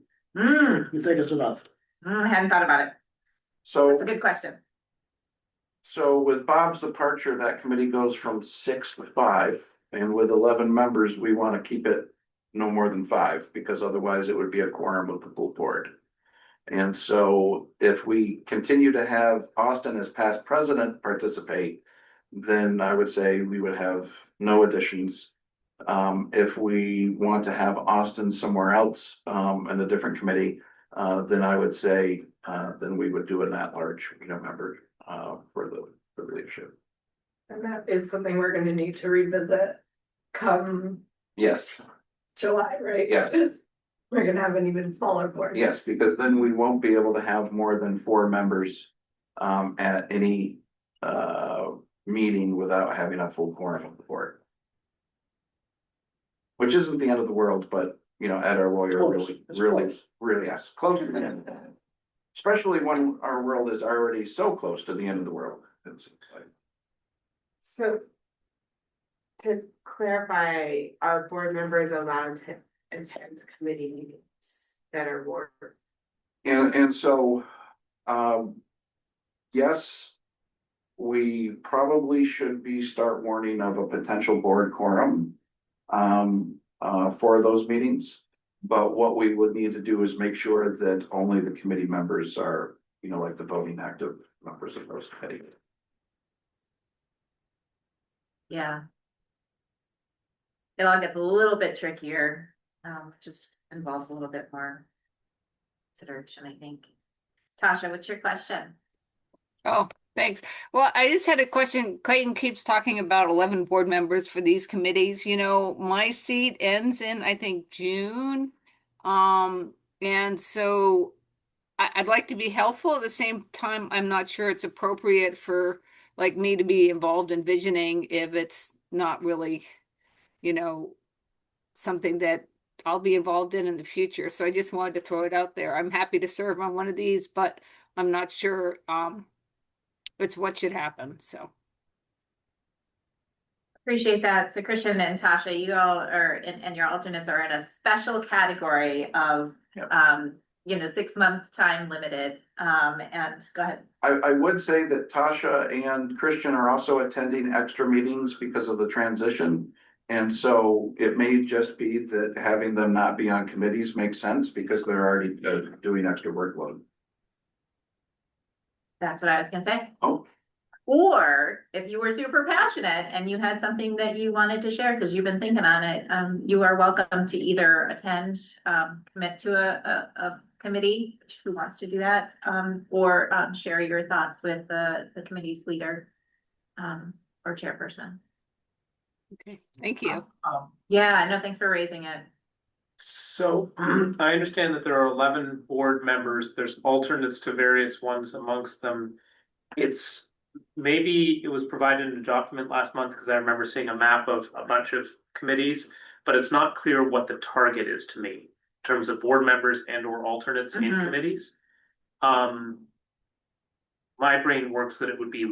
think it's enough? I hadn't thought about it. So That's a good question. So with Bob's departure, that committee goes from 6 to 5, and with 11 members, we want to keep it no more than 5, because otherwise it would be a quorum of the full board. And so if we continue to have Austin as past president participate, then I would say we would have no additions. If we want to have Austin somewhere else in a different committee, then I would say then we would do an at-large, member for the leadership. And that is something we're gonna need to revisit come Yes, July, right? Yes. We're gonna have an even smaller board. yes, because then we won't be able to have more than 4 members at any meeting without having a full quorum of the board. Which isn't the end of the world, but at our Royal, Close. really, It's really, close. really, yes, closer to the end. Especially when our world is already so close to the end of the world. It's exciting. So to clarify, are board members allowed to attend committee meetings that are more? And so, yes, we probably should start warning of a potential board quorum for those meetings. But what we would need to do is make sure that only the committee members are, like the voting active members of those committees. Yeah. It all gets a little bit trickier, just involves a little bit more consideration, I think. Tasha, what's your question? Oh, thanks. Well, I just had a question. Clayton keeps talking about 11 board members for these committees. My seat ends in, I think, June. And so I'd like to be helpful. At the same time, I'm not sure it's appropriate for like me to be involved in visioning if it's not really, something that I'll be involved in the future. So I just wanted to throw it out there. I'm happy to serve on one of these, but I'm not sure it's what should happen. So Appreciate that. So Christian and Tasha, you all are, and your alternates are in a special category of, 6-month time limited. And go ahead. I would say that Tasha and Christian are also attending extra meetings because of the transition. And so it may just be that having them not be on committees makes sense because they're already doing extra workload. That's what I was gonna say. Oh. Or if you were super passionate and you had something that you wanted to share because you've been thinking on it, you are welcome to either attend, commit to a committee, who wants to do that, or share your thoughts with the committee's leader or chairperson. okay, thank you. Yeah, no, thanks for raising it. So I understand that there are 11 board members. There's alternates to various ones amongst them. Maybe it was provided in a document last month because I remember seeing a map of a bunch of committees. but it's not clear what the target is to me in terms of board members and or alternates in Mhm. committees. My brain works that it would be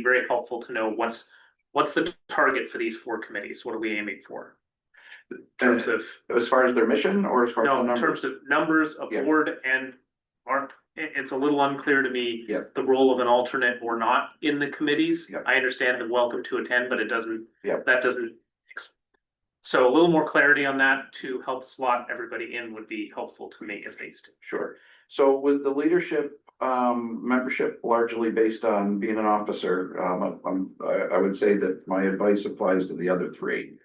very helpful to know what's the target for these 4 committees? What are we aiming for? In terms of, As far as their mission or as far as the no, in numbers? terms of numbers of Yeah. board and Mark, it's a little unclear to me. Yeah. The role of an alternate or not in the committees. Yeah. I understand the welcome to attend, but it doesn't, Yeah. that doesn't. So a little more clarity on that to help slot everybody in would be helpful to me at least. Sure. So with the leadership, membership largely based on being an officer, I would say that my advice applies to the other 3.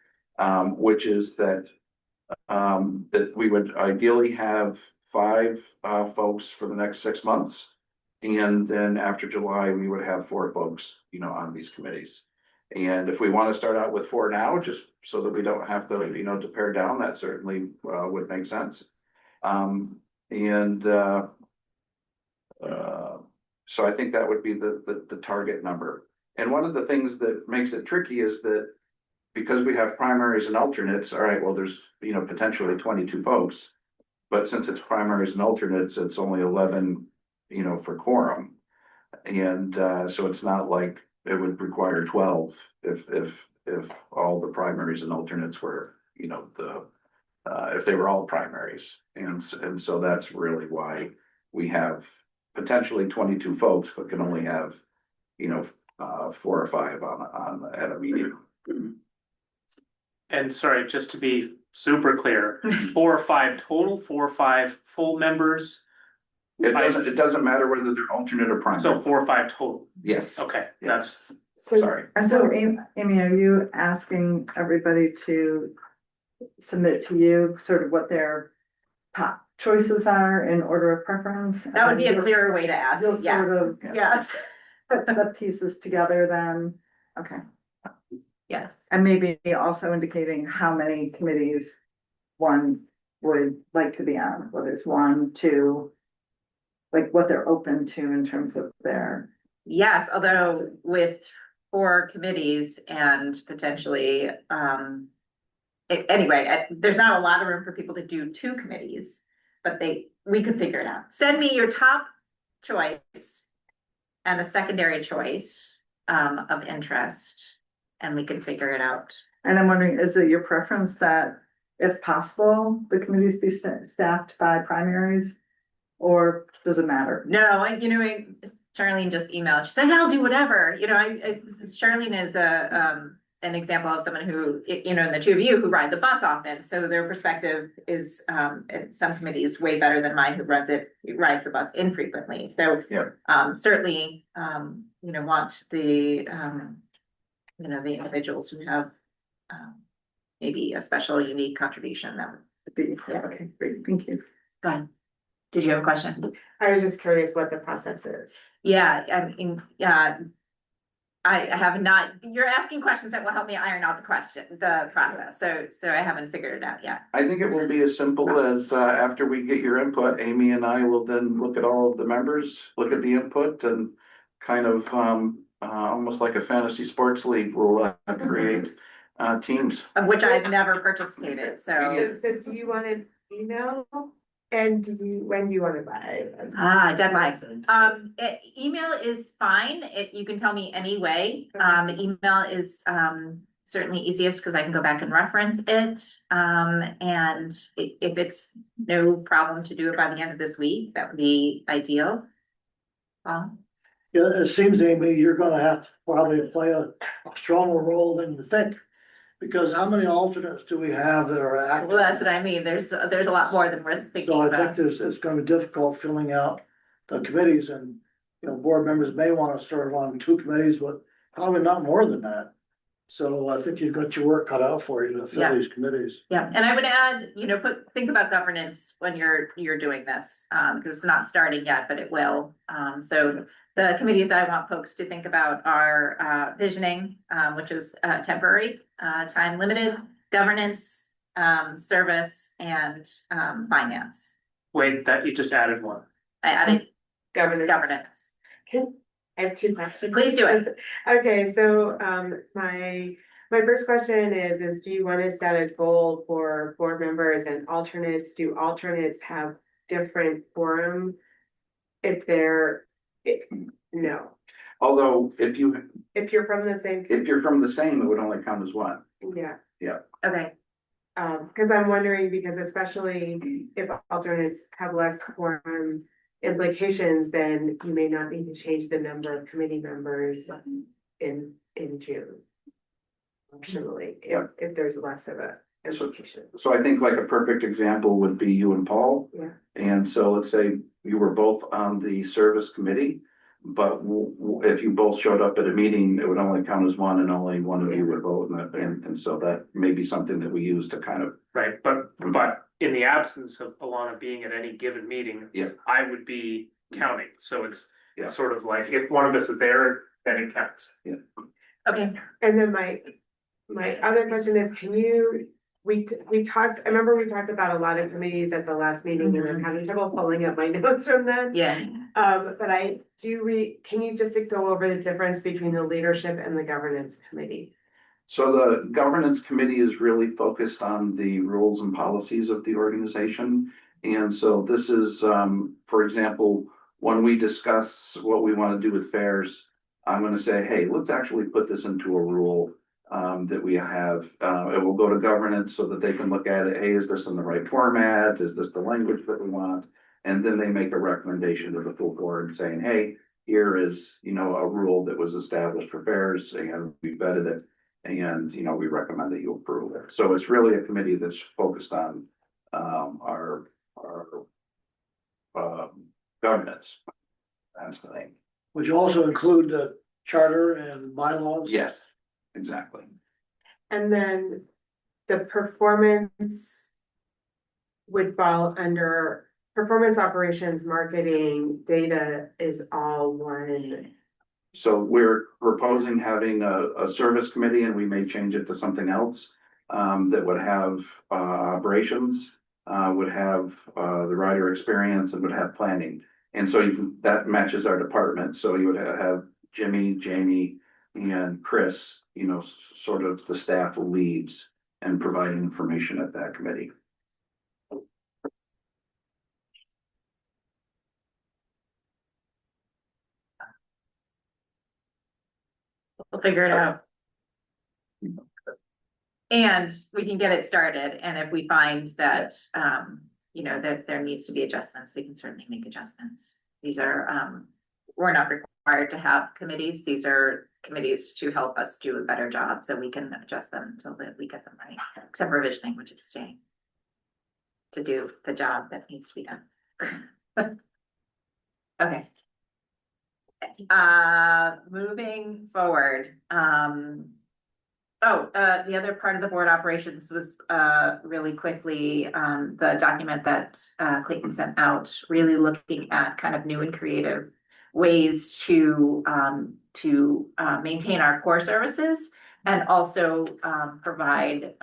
Which is that, that we would ideally have 5, folks for the next 6 months. And then after July, we would have 4 folks, on these committees. And if we want to start out with 4 now, just so that we don't have to, to pare down, that certainly, would make sense. So I think that would be the target number. And one of the things that makes it tricky is that because we have primaries and alternates, all right, well, there's, potentially 22 folks. But since it's primaries and alternates, it's only 11, for quorum. And so it's not like it would require 12 if all the primaries and alternates were, if they were all primaries. And so that's really why we have potentially 22 folks, but can only have, 4 or 5 at a meeting. And sorry, just to be super clear, 4 or 5 total, 4 or 5 full members. It doesn't matter whether they're alternate or primary. So 4 or 5 total. Yes. Okay, that's, So, sorry. so Amy, are you asking everybody to submit to you sort of what their top choices are in order of preference? That would be a You'll- clearer way to ask You'll it, yeah. sort of Yes, put the pieces together then, okay. yes. And maybe also indicating how many committees one would like to be on, whether it's 1, 2, like what they're open to in terms of their. Yes, although with 4 committees and potentially, anyway, there's not a lot of room for people to do 2 committees, but we could figure it out. Send me your top choice and a secondary choice, of interest, and we can figure it out. And I'm wondering, is it your preference that if possible, the committees be staffed by primaries? Or does it matter? No, Charlene just emailed, she said, I'll do whatever, Charlene is an example of someone who, and the 2 of you who ride the bus often, so their perspective is, in some committees way better than mine, who rides the bus infrequently, so. Yeah. Certainly, want the, the individuals who have, maybe a special unique contribution that would be, okay, great, thank you. Go ahead. Did you have a question? I was just curious what the process is. Yeah, I mean, I have not, you're asking questions that will help me iron out the process, so I haven't figured it out yet. I think it will be as simple as, after we get your input, Amy and I will then look at all of the members, look at the input and kind of, almost like a fantasy sports league, we'll create, teams. Of which I've never participated, so. So do you want an email? And when do you want to buy? Deadline. Email is fine. You can tell me any way. Email is, certainly easiest because I can go back and reference it. And if it's no problem to do it by the end of this week, that would be ideal. Yeah, it seems, Amy, you're gonna have to probably play a stronger role than you think. Because how many alternates do we have that are active? Well, that's what I mean. There's a lot more than we're thinking So I about. think it's gonna be difficult filling out the committees and, board members may wanna serve on 2 committees, but probably not more than that. So I think you've got your work cut out for you to Yeah. fill these committees. Yeah, and I would add, think about governance when you're doing this, because it's not starting yet, but it will. So the committees that I want folks to think about are visioning, which is temporary, time limited, governance, service, and finance. Wait, that you just added one. I added governance. I have 2 questions. Please do it. Okay, so my My first question is do you want to set a goal for board members and alternates? Do alternates have different quorum? If they're, no, Although if if you're from the same, you're from the same, it would only count as one. yeah. Yeah. Okay, Cause I'm wondering, because especially if alternates have less quorum implications, then you may not need to change the number of committee members in June. Optionally, if there's less of a implication. So I think like a perfect example would be you and Paul. Yeah. And so let's say you were both on the service committee, but if you both showed up at a meeting, it would only count as one and only one of you would vote. And so that may be something that we use to kind of. Right, but in the absence of Alana being at any given meeting. Yeah. I would be counting, so it's Yeah. sort of like, if one of us is there, then it counts. Yeah. okay. And then my other question is, we talked, I remember we talked about a lot of committees at the last meeting and I'm having trouble pulling up my notes from then. Yeah. But I do can you just go over the difference between the leadership and the governance committee? So the governance committee is really focused on the rules and policies of the organization. And so this is, for example, when we discuss what we want to do with fairs, I'm going to say, hey, let's actually put this into a rule that we have. It will go to governance so that they can look at it. Hey, is this in the right format? Is this the language that we want? And then they make a recommendation to the full board saying, hey, here is, a rule that was established for fairs and we vetted it. And, we recommend that you approve it. So it's really a committee that's focused on our governance. That's the thing. Would you also include the charter and bylaws? Yes, exactly. And then the performance would fall under performance operations, marketing, data is all one. So we're proposing having a service committee and we may change it to something else that would have operations, would have the rider experience and would have planning. And so that matches our department. So you would have Jimmy, Jamie, and Chris, sort of the staff leads and providing information at that committee. We'll figure it out. And we can get it started, and if we find that, that there needs to be adjustments, we can certainly make adjustments. These are, we're not required to have committees, these are committees to help us do a better job, so we can adjust them until we get them right, except for visioning, which is staying to do the job that needs to be done. Okay. Moving forward, the other part of the board operations was really quickly the document that Clayton sent out, really looking at kind of new and creative ways to maintain our core services and also provide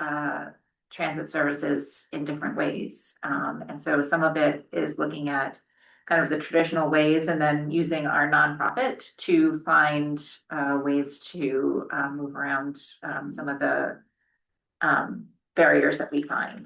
transit services in different ways. And so some of it is looking at kind of the traditional ways and then using our nonprofit to find ways to move around some of the barriers that we find.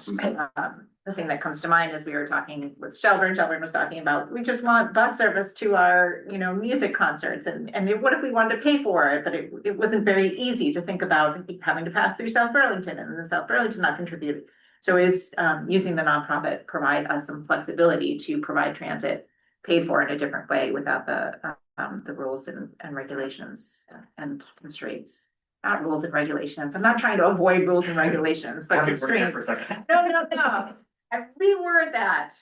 The thing that comes to mind is we were talking with Shelburne was talking about, we just want bus service to our, music concerts and what if we wanted to pay for it, but it wasn't very easy to think about having to pass through South Burlington and then South Burlington not contribute. So is using the nonprofit provide us some flexibility to provide transit paid for in a different way without the rules and regulations and constraints. Not rules and regulations. I'm not trying to avoid rules and regulations, but constraints. No. I reword that.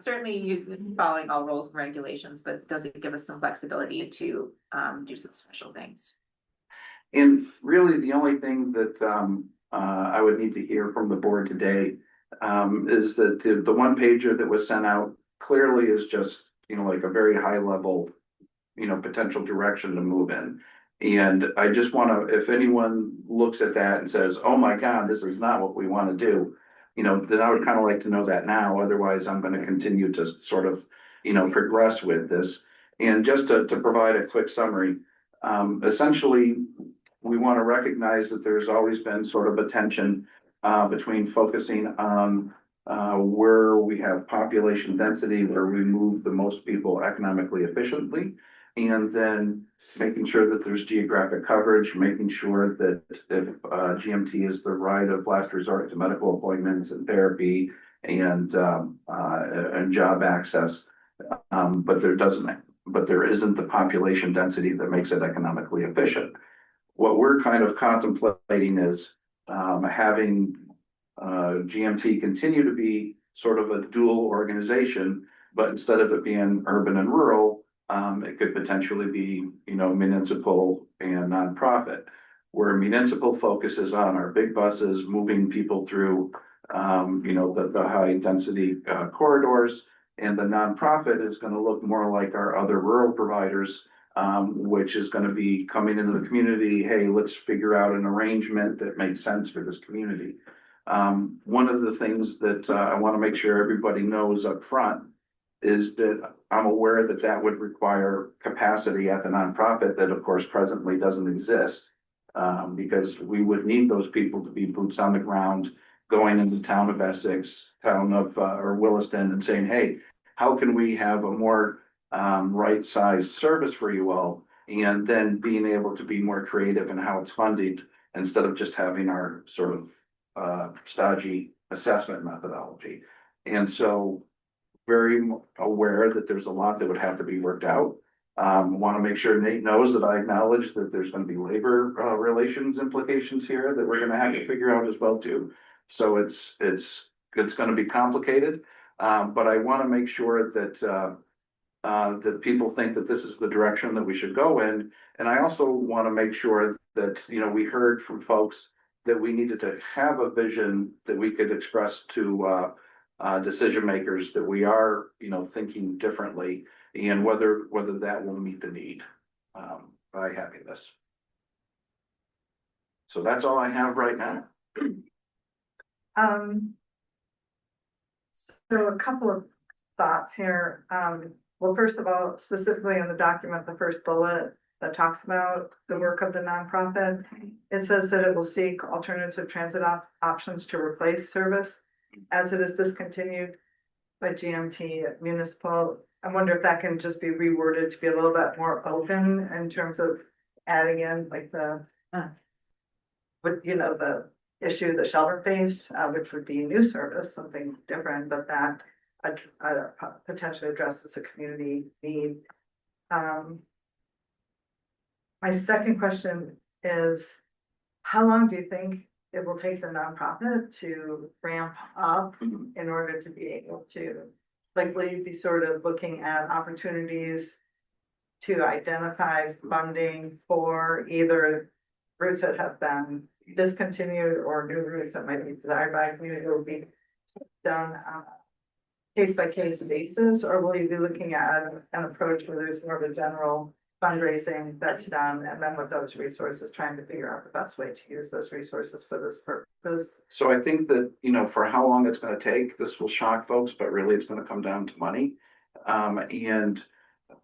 Certainly you following all rules and regulations, but does it give us some flexibility to do some special things? And really the only thing that I would need to hear from the board today is that the one pager that was sent out clearly is just, like a very high level, potential direction to move in. And I just want to, if anyone looks at that and says, oh my God, this is not what we want to do, then I would kind of like to know that now. Otherwise, I'm going to continue to sort of, progress with this. And just to provide a quick summary, essentially, we want to recognize that there's always been sort of a tension between focusing on where we have population density, where we move the most people economically efficiently, and then making sure that there's geographic coverage, making sure that if GMT is the right of last resort to medical appointments and therapy and job access, but there isn't the population density that makes it economically efficient. What we're kind of contemplating is having GMT continue to be sort of a dual organization, but instead of it being urban and rural, it could potentially be, municipal and nonprofit, where municipal focuses on our big buses, moving people through, the high density corridors, and the nonprofit is going to look more like our other rural providers, which is going to be coming into the community. Hey, let's figure out an arrangement that makes sense for this community. One of the things that I want to make sure everybody knows up front is that I'm aware that that would require capacity at the nonprofit that of course presently doesn't exist. Because we would need those people to be boots on the ground, going into the town of Essex, or Williston, and saying, hey, how can we have a more right-sized service for you all? And then being able to be more creative in how it's funded instead of just having our sort of stodgy assessment methodology. And so very aware that there's a lot that would have to be worked out. Want to make sure Nate knows that I acknowledge that there's going to be labor relations implications here that we're going to have to figure out as well too. So it's going to be complicated, but I want to make sure that that people think that this is the direction that we should go in. And I also want to make sure that we heard from folks that we needed to have a vision that we could express to decision makers that we are thinking differently, and whether that will meet the need by having this. So that's all I have right now. So a couple of thoughts here. Well, first of all, specifically in the document, the first bullet that talks about the work of the nonprofit, it says that it will seek alternative transit options to replace service as it is discontinued by GMT at municipal. I wonder if that can just be reworded to be a little bit more open in terms of adding in like the issue that Shelburne faced, which would be new service, something different, but that potentially addresses a community need. My second question is, how long do you think it will take the nonprofit to ramp up in order to be able to, will you be sort of looking at opportunities to identify funding for either routes that have been discontinued or new routes that might be desired by a community, will be done on a case by case basis, or will you be looking at an approach where there's more of a general fundraising that's done, and then with those resources trying to figure out the best way to use those resources for this purpose? So I think that, for how long it's going to take, this will shock folks, but really it's going to come down to money. And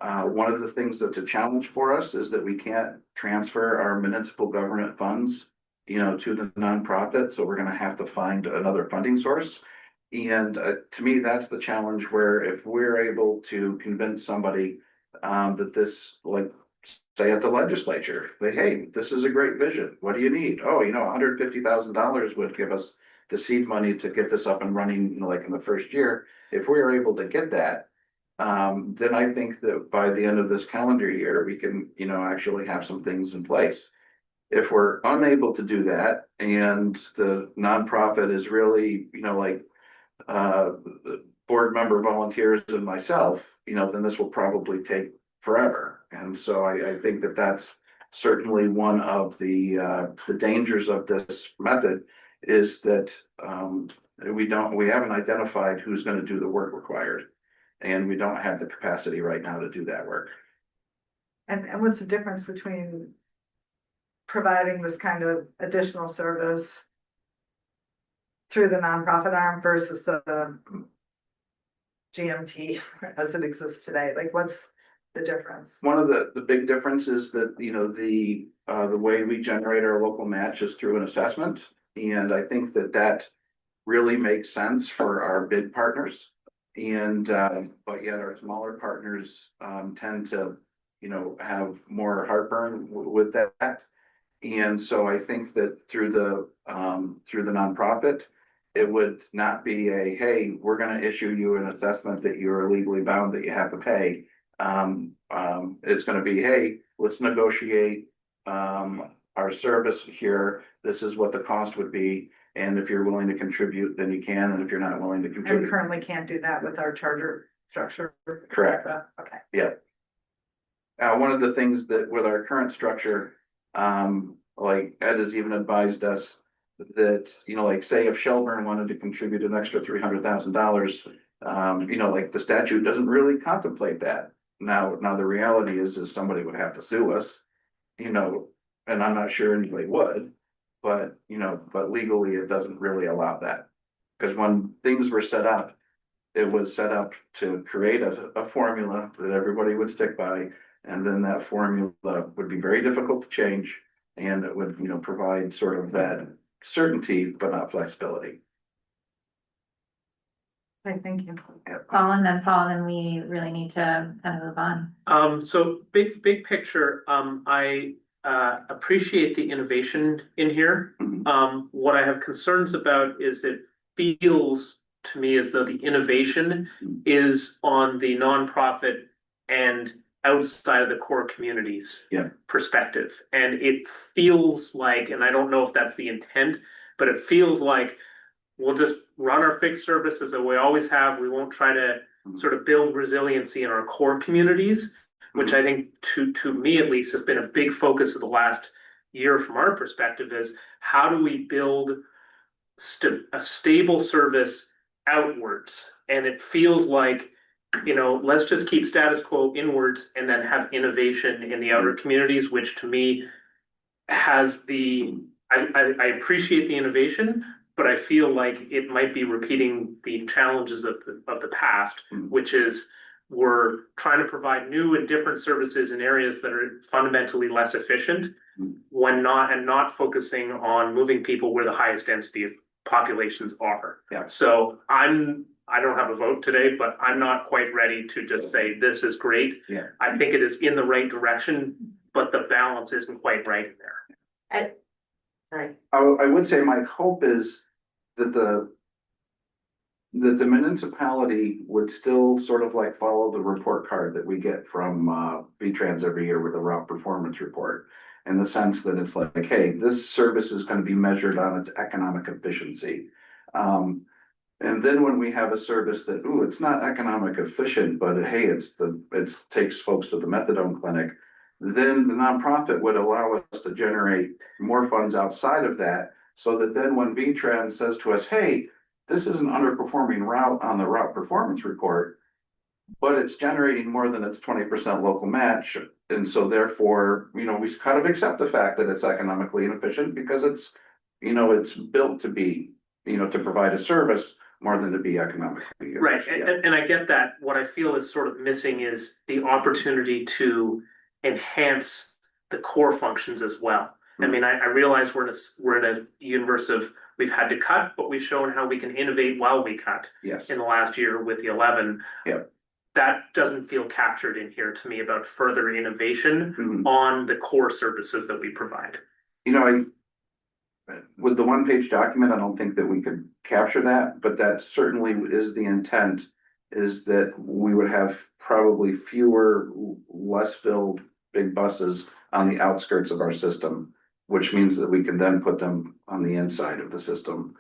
one of the things that's a challenge for us is that we can't transfer our municipal government funds, to the nonprofit. So we're going to have to find another funding source. And to me, that's the challenge, where if we're able to convince somebody that this, say at the legislature, hey, this is a great vision. What do you need? Oh, $150,000 would give us the seed money to get this up and running, in the first year. If we are able to get that, then I think that by the end of this calendar year, we can, actually have some things in place. If we're unable to do that, and the nonprofit is really, board member volunteers and myself, then this will probably take forever. And so I think that that's certainly one of the dangers of this method, is that we haven't identified who's going to do the work required, and we don't have the capacity right now to do that work. And what's the difference between providing this kind of additional service through the nonprofit arm versus the GMT as it exists today? What's the difference? One of the big differences that, the the way we generate our local match is through an assessment. And I think that that really makes sense for our big partners. And, but yet our smaller partners, tend to, have more heartburn with that. And so I think that through the nonprofit, it would not be a, hey, we're gonna issue you an assessment that you're legally bound that you have to pay. It's gonna be, hey, let's negotiate our service here. This is what the cost would be. And if you're willing to contribute, then you can. And if you're not willing to And we contribute. currently can't do that with our charter structure. Correct. Okay. Yeah. One of the things that with our current structure, like Ed has even advised us that, like say if Shelburne wanted to contribute an extra $300,000, like the statute doesn't really contemplate that. Now the reality is somebody would have to sue us, and I'm not sure anybody would, but legally it doesn't really allow that. Because when things were set up, it was set up to create a formula that everybody would stick by. And then that formula would be very difficult to change. And it would, provide sort of that certainty, but not flexibility. Okay, thank you. Paul, and then we really need to kind of move on. So big picture, I appreciate the innovation in here. What I have concerns about is it feels to me as though the innovation is on the nonprofit and outside of the core communities perspective. And it feels like, and I don't know if that's the intent, but it feels like we'll just run our fixed services that we always have. We won't try to sort of build resiliency in our core communities, which I think to me at least has been a big focus of the last year from our perspective is how do we build a stable service outwards? And it feels like, let's just keep status quo inwards and then have innovation in the outer communities, which to me has I appreciate the innovation, but I feel like it might be repeating the challenges of the past, which is we're trying to provide new and different services in areas that are fundamentally less efficient when not focusing on moving people where the highest density of populations are. Yeah. So I don't have a vote today, but I'm not quite ready to just say this is great. Yeah. I think it is in the right direction, but the balance isn't quite right in there. Sorry. I would say my hope is that the municipality would still sort of like follow the report card that we get from V-Trans every year with a route performance report. In the sense that it's like, hey, this service is going to be measured on its economic efficiency. And then when we have a service that, it's not economic efficient, but hey, it takes folks to the methadone clinic, then the nonprofit would allow us to generate more funds outside of that. So that then when V-Trans says to us, hey, this is an underperforming route on the route performance report, but it's generating more than its 20% local match. And so therefore, we kind of accept the fact that it's economically inefficient because it's built to be, to provide a service more than to be economically. Right, and I get that. What I feel is sort of missing is the opportunity to enhance the core functions as well. I mean, I realize we're in a universe of we've had to cut, but we've shown how we can innovate while we cut. Yes. In the last year with the 11. Yeah. That doesn't feel captured in here to me about further innovation on the core services that we provide. With the one-page document, I don't think that we could capture that, but that certainly is the intent, is that we would have probably fewer, less filled big buses on the outskirts of our system, which means that we can then put them on the inside of the system.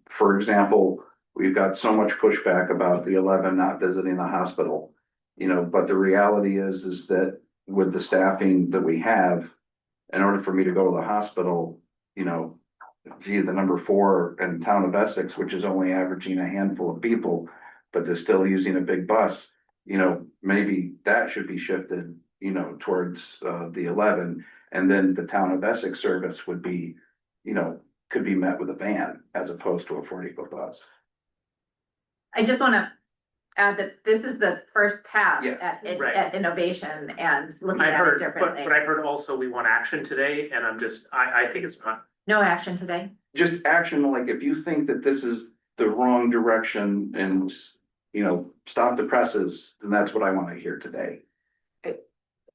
For example, we've got so much pushback about the 11 not visiting the hospital, but the reality is that with the staffing that we have, in order for me to go to the hospital, the number 4 in town of Essex, which is only averaging a handful of people, but they're still using a big bus, maybe that should be shifted, towards the 11. And then the town of Essex service would be, could be met with a van as opposed to a 40-foot bus. I just want to add that this is the first pass Yes, right. at innovation and looking I at it heard, differently. but I heard also we want action today, and I think it's not. No action today. Just action, like if you think that this is the wrong direction and, you know, stop the presses, then that's what I want to hear today.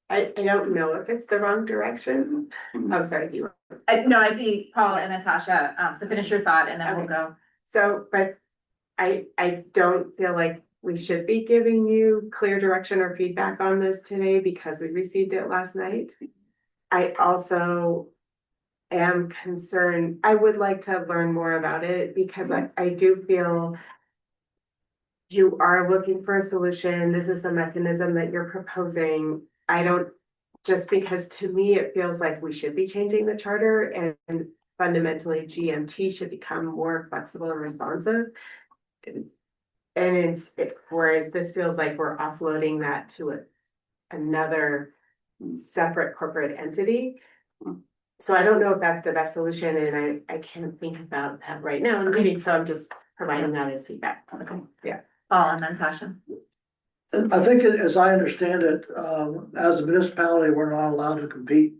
I don't know if it's the wrong direction. Oh, sorry, you. No, I see Paul and Natasha, so finish your thought and then we'll go. So, but I don't feel like we should be giving you clear direction or feedback on this today because we received it last night. I also am concerned, I would like to learn more about it because I do feel you are looking for a solution. This is the mechanism that you're proposing. I don't, just because to me, it feels like we should be changing the charter and fundamentally GMT should become more flexible and responsive. And whereas this feels like we're offloading that to another separate corporate entity. So I don't know if that's the best solution and I can't think about that right now in the meeting, so I'm just providing that as feedback. Okay. Yeah. Paul and then Tasha. I think as I understand it, as a municipality, we're not allowed to compete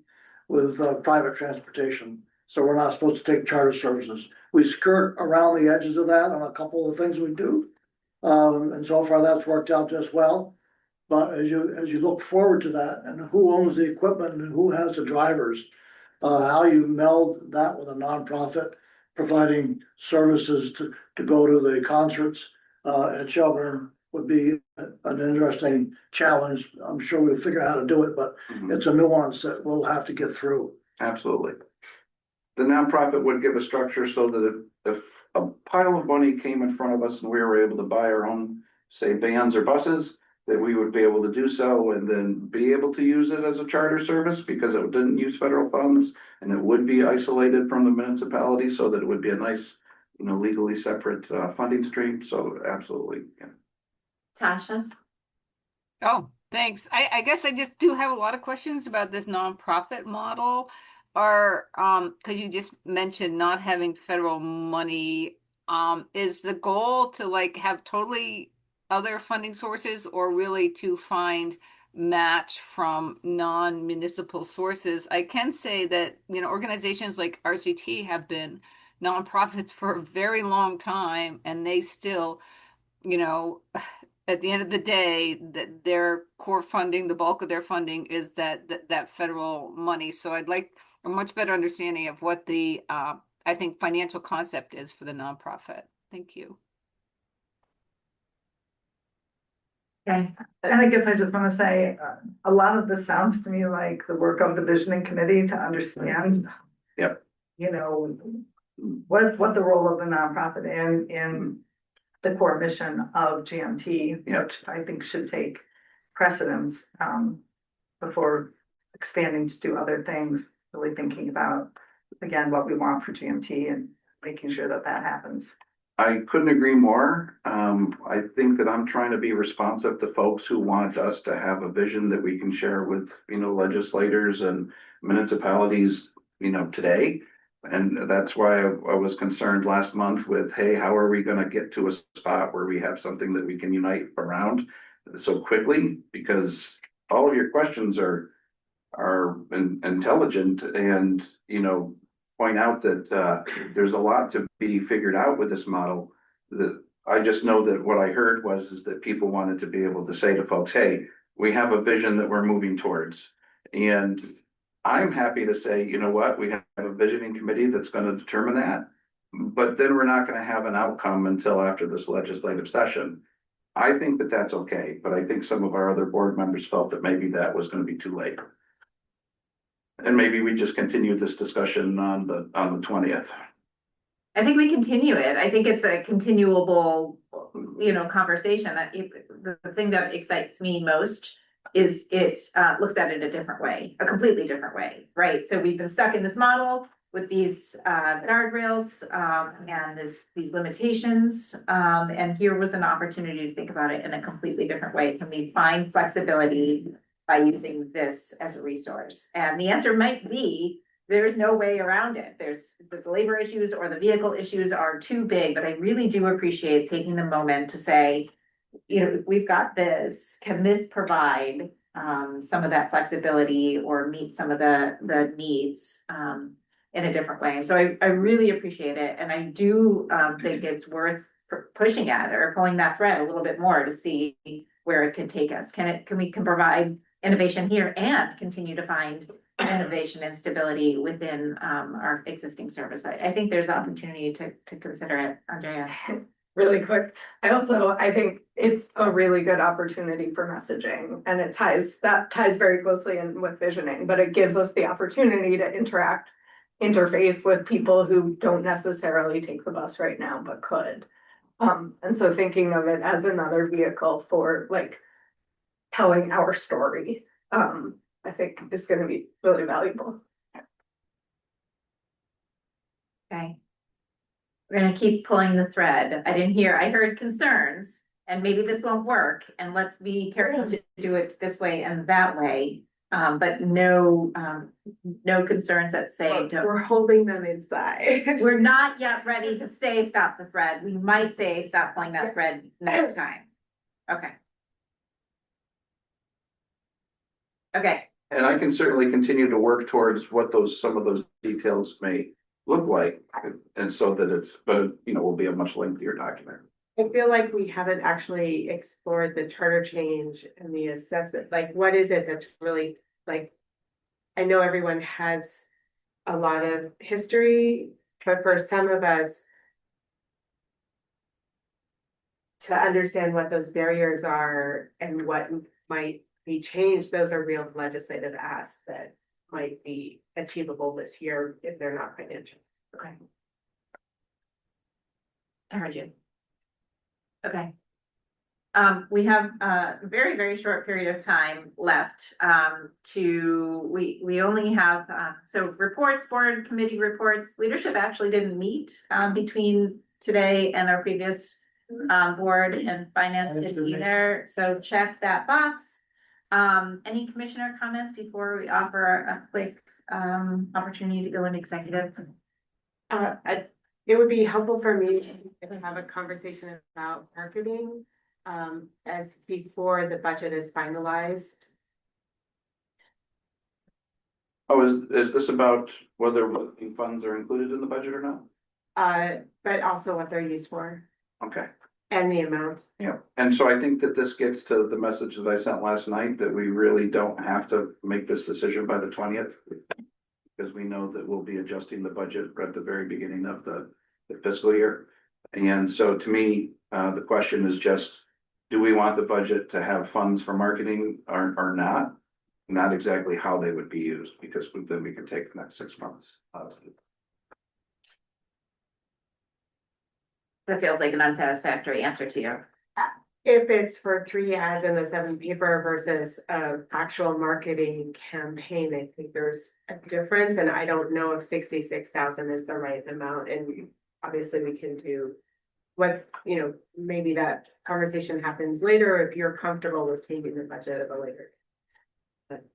with private transportation. So we're not supposed to take charter services. We skirt around the edges of that on a couple of things we do. And so far that's worked out just well. But as you look forward to that and who owns the equipment and who has the drivers, how you meld that with a nonprofit providing services to go to the concerts at Shelburne would be an interesting challenge. I'm sure we'll figure out how to do it, but it's a nuance that we'll have to get through. Absolutely. The nonprofit would give a structure so that if a pile of money came in front of us and we were able to buy our own, say, vans or buses, that we would be able to do so and then be able to use it as a charter service because it didn't use federal funds and it would be isolated from the municipality so that it would be a nice, you know, legally separate funding stream. So absolutely. Yeah. Tasha. Oh, thanks. I guess I just do have a lot of questions about this nonprofit model. Or because you just mentioned not having federal money, is the goal to like have totally other funding sources or really to find match from non-municipal sources? I can say that, you know, organizations like RCT have been nonprofits for a very long time and they still, you know, at the end of the day, that their core funding, the bulk of their funding is that federal money. So I'd like a much better understanding of what the, I think, financial concept is for the nonprofit. Thank you. Okay. And I guess I just want to say, a lot of this sounds to me like the work of the visioning committee to understand. Yep. You know, what the role of the nonprofit in the core mission of GMT, which I think should take precedence before expanding to do other things, really thinking about, again, what we want for GMT and making sure that that happens. I couldn't agree more. I think that I'm trying to be responsive to folks who want us to have a vision that we can share with, you know, legislators and municipalities, you know, today. And that's why I was concerned last month with, hey, how are we going to get to a spot where we have something that we can unite around so quickly? Because all of your questions are intelligent and, you know, point out that there's a lot to be figured out with this model. That I just know that what I heard is that people wanted to be able to say to folks, hey, we have a vision that we're moving towards. And I'm happy to say, you know what, we have a visioning committee that's going to determine that, but then we're not going to have an outcome until after this legislative session. I think that that's okay, but I think some of our other board members felt that maybe that was going to be too late. And maybe we just continue this discussion on the 20th. I think we continue it. I think it's a continuable, you know, conversation. That the thing that excites me most is it looks at it a different way, a completely different way, right? So we've been stuck in this model with these guardrails and these limitations. And here was an opportunity to think about it in a completely different way. Can we find flexibility by using this as a resource? And the answer might be, there's no way around it. There's the labor issues or the vehicle issues are too big, but I really do appreciate taking the moment to say, you know, we've got this, can this provide some of that flexibility or meet some of the needs in a different way? And so I really appreciate it, and I do think it's worth pushing at or pulling that thread a little bit more to see where it can take us. Can we provide innovation here and continue to find innovation and stability within our existing service? I think there's opportunity to consider it, Andrea. Really quick, I think it's a really good opportunity for messaging, and it ties very closely in with visioning, but it gives us the opportunity to interface with people who don't necessarily take the bus right now, but could. And so thinking of it as another vehicle for like telling our story, I think is gonna be really valuable. Okay. We're gonna keep pulling the thread. I heard concerns, and maybe this won't work, and let's be careful to do it this way and that way. But no concerns that say. We're holding them inside. We're not yet ready to say stop the thread. We might say stop pulling that thread next time. Okay. Okay. And I can certainly continue to work towards what some of those details may look like. And so that but will be a much lengthier document. I feel like we haven't actually explored the charter change and the assessment, like what is it that's really like, I know everyone has a lot of history, but for some of us to understand what those barriers are and what might be changed, those are real legislative asks that might be achievable this year if they're not financial. Okay. I heard you. Okay. We have a very, very short period of time left we only have, so reports, board committee reports, leadership actually didn't meet between today and our previous board, and finance didn't either. So check that box. Any commissioner comments before we offer a quick opportunity to go into executive? It would be helpful for me to have a conversation about marketing as before the budget is finalized. Oh, is this about whether working funds are included in the budget or not? But also what they're used for. Okay. And the amount. Yeah, and so I think that this gets to the message that I sent last night, that we really don't have to make this decision by the 20th. Because we know that we'll be adjusting the budget at the very beginning of the fiscal year. And so to me, the question is just, do we want the budget to have funds for marketing or not? Not exactly how they would be used, because then we can take the next 6 months. That feels like an unsatisfactory answer to you. If it's for 3 ads in the 7 paper versus actual marketing campaign, I think there's a difference, and I don't know if 66,000 is the right amount. And obviously we can do what, maybe that conversation happens later if you're comfortable with changing the budget at a later. But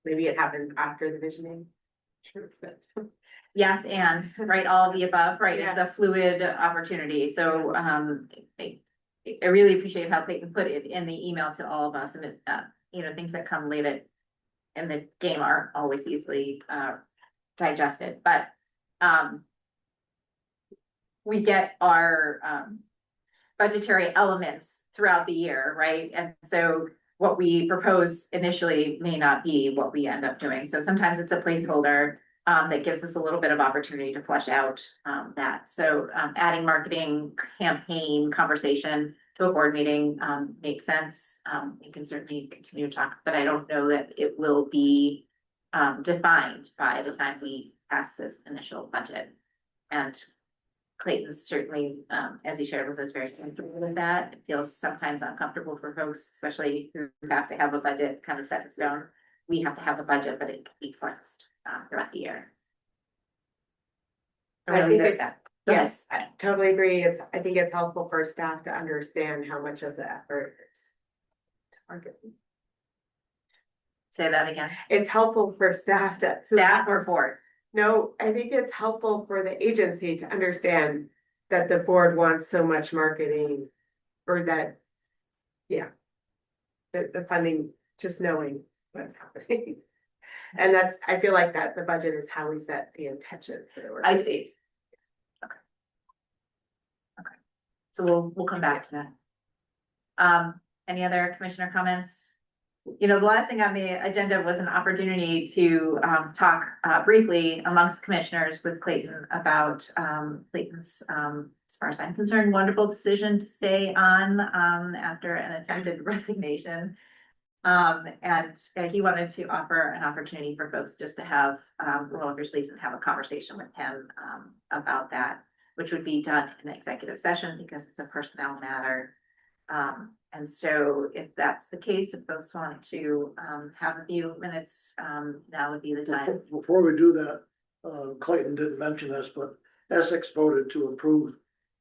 maybe it happens after the visioning. Sure. Yes, and right, all of the above, right? Yeah. It's a fluid opportunity. So I really appreciate how Clayton put it in the email to all of us, and it, things that come late in the game aren't always easily digested, but we get our budgetary elements throughout the year, right? And so what we propose initially may not be what we end up doing. So sometimes it's a placeholder that gives us a little bit of opportunity to flesh out that. So adding marketing campaign conversation to a board meeting makes sense. We can certainly continue to talk, but I don't know that it will be defined by the time we pass this initial budget. And Clayton's certainly, as he shared with us, very comfortable with that. It feels sometimes uncomfortable for folks, especially who have to have a budget kind of set in stone. We have to have a budget, but it can be flexed throughout the year. I think it's, yes, I totally agree. I think it's helpful for staff to understand how much of the effort is targeted. Say that again. It's helpful for staff Staff or board? No, I think it's helpful for the agency to understand that the board wants so much marketing or that, yeah. The funding, just knowing what's happening. And that's, I feel like that the budget is how we set the intention for the work. I see. Okay. So we'll come back to that. Any other commissioner comments? You know, the last thing on the agenda was an opportunity to talk briefly amongst commissioners with Clayton about Clayton's, as far as I'm concerned, wonderful decision to stay on after an attempted resignation. And he wanted to offer an opportunity for folks just to have roll up your sleeves and have a conversation with him about that, which would be done in an executive session because it's a personnel matter. And so if that's the case, if folks want to have a few minutes, now would be the time. Before we do that, Clayton didn't mention this, but Essex voted to approve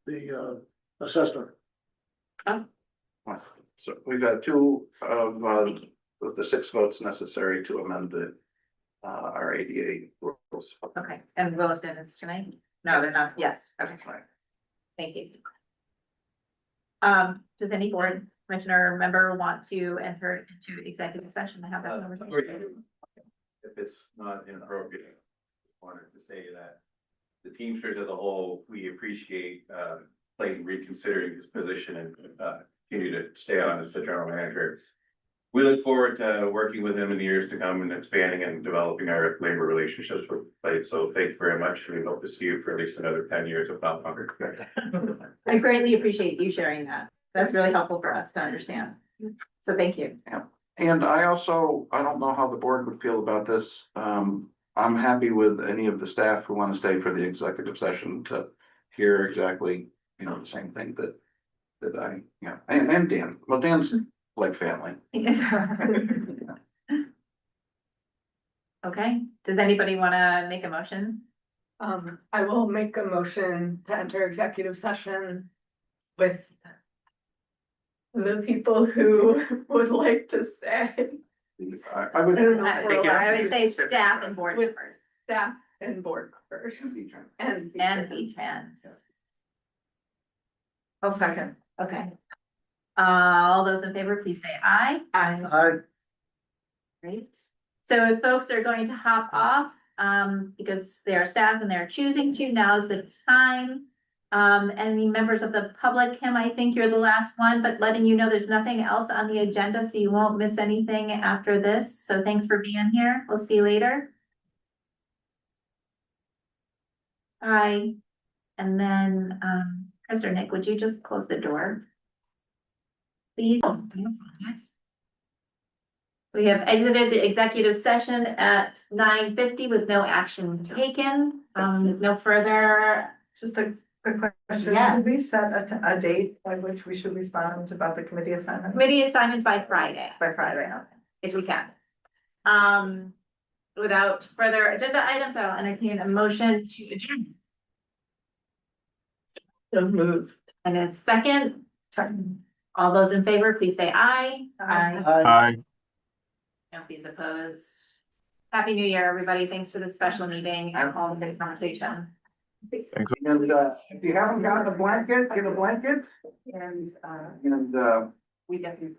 the assessment. So we've got two of the 6 votes necessary to amend the our ADA rules. Okay, and Williston is tonight? No, they're not. Yes, okay. Thank you. Does any board commissioner member want to enter into executive session to have that conversation? If it's not inappropriate, wanted to say that the Teamsters as a whole, we appreciate Clayton reconsidering his position and continue to stay on as the general manager. We look forward to working with him in the years to come and expanding and developing our labor relationships with Clayton. So thank you very much. We hope to see you for at least another 10 years, if not longer. I greatly appreciate you sharing that. That's really helpful for us to understand. So thank you. Yeah. And I don't know how the board would feel about this. I'm happy with any of the staff who want to stay for the executive session to hear exactly, you know, the same thing that I, yeah, and Dan. Well, Dan's like family. Okay, does anybody want to make a motion? I will make a motion to enter executive session with the people who would like to stay. I would. I would say staff and board members. Staff and board members. And V-Trans. I'll second. Okay. All those in favor, please say aye. Aye. Great. So if folks are going to hop off, because they are staff and they're choosing to, now's the time. Any members of the public, Kim, I think you're the last one, but letting you know there's nothing else on the agenda, so you won't miss anything after this. So thanks for being here. We'll see you later. Bye. And then, Chris or Nick, would you just close the door? Please. Yes. We have exited the executive session at 9:50 with no action taken. No further. Just a quick question. Yeah. Did we set a date by which we should respond about the committee assignment? Committee assignments by Friday. By Friday. If we can. Without further agenda items, I'll entertain a motion to adjourn. So moved. And a second. All those in favor, please say aye. Aye. No, please oppose. Happy New Year, everybody. Thanks for the special meeting and all the good conversation. Thanks. And if you haven't gotten a blanket, get a blanket. And we get these.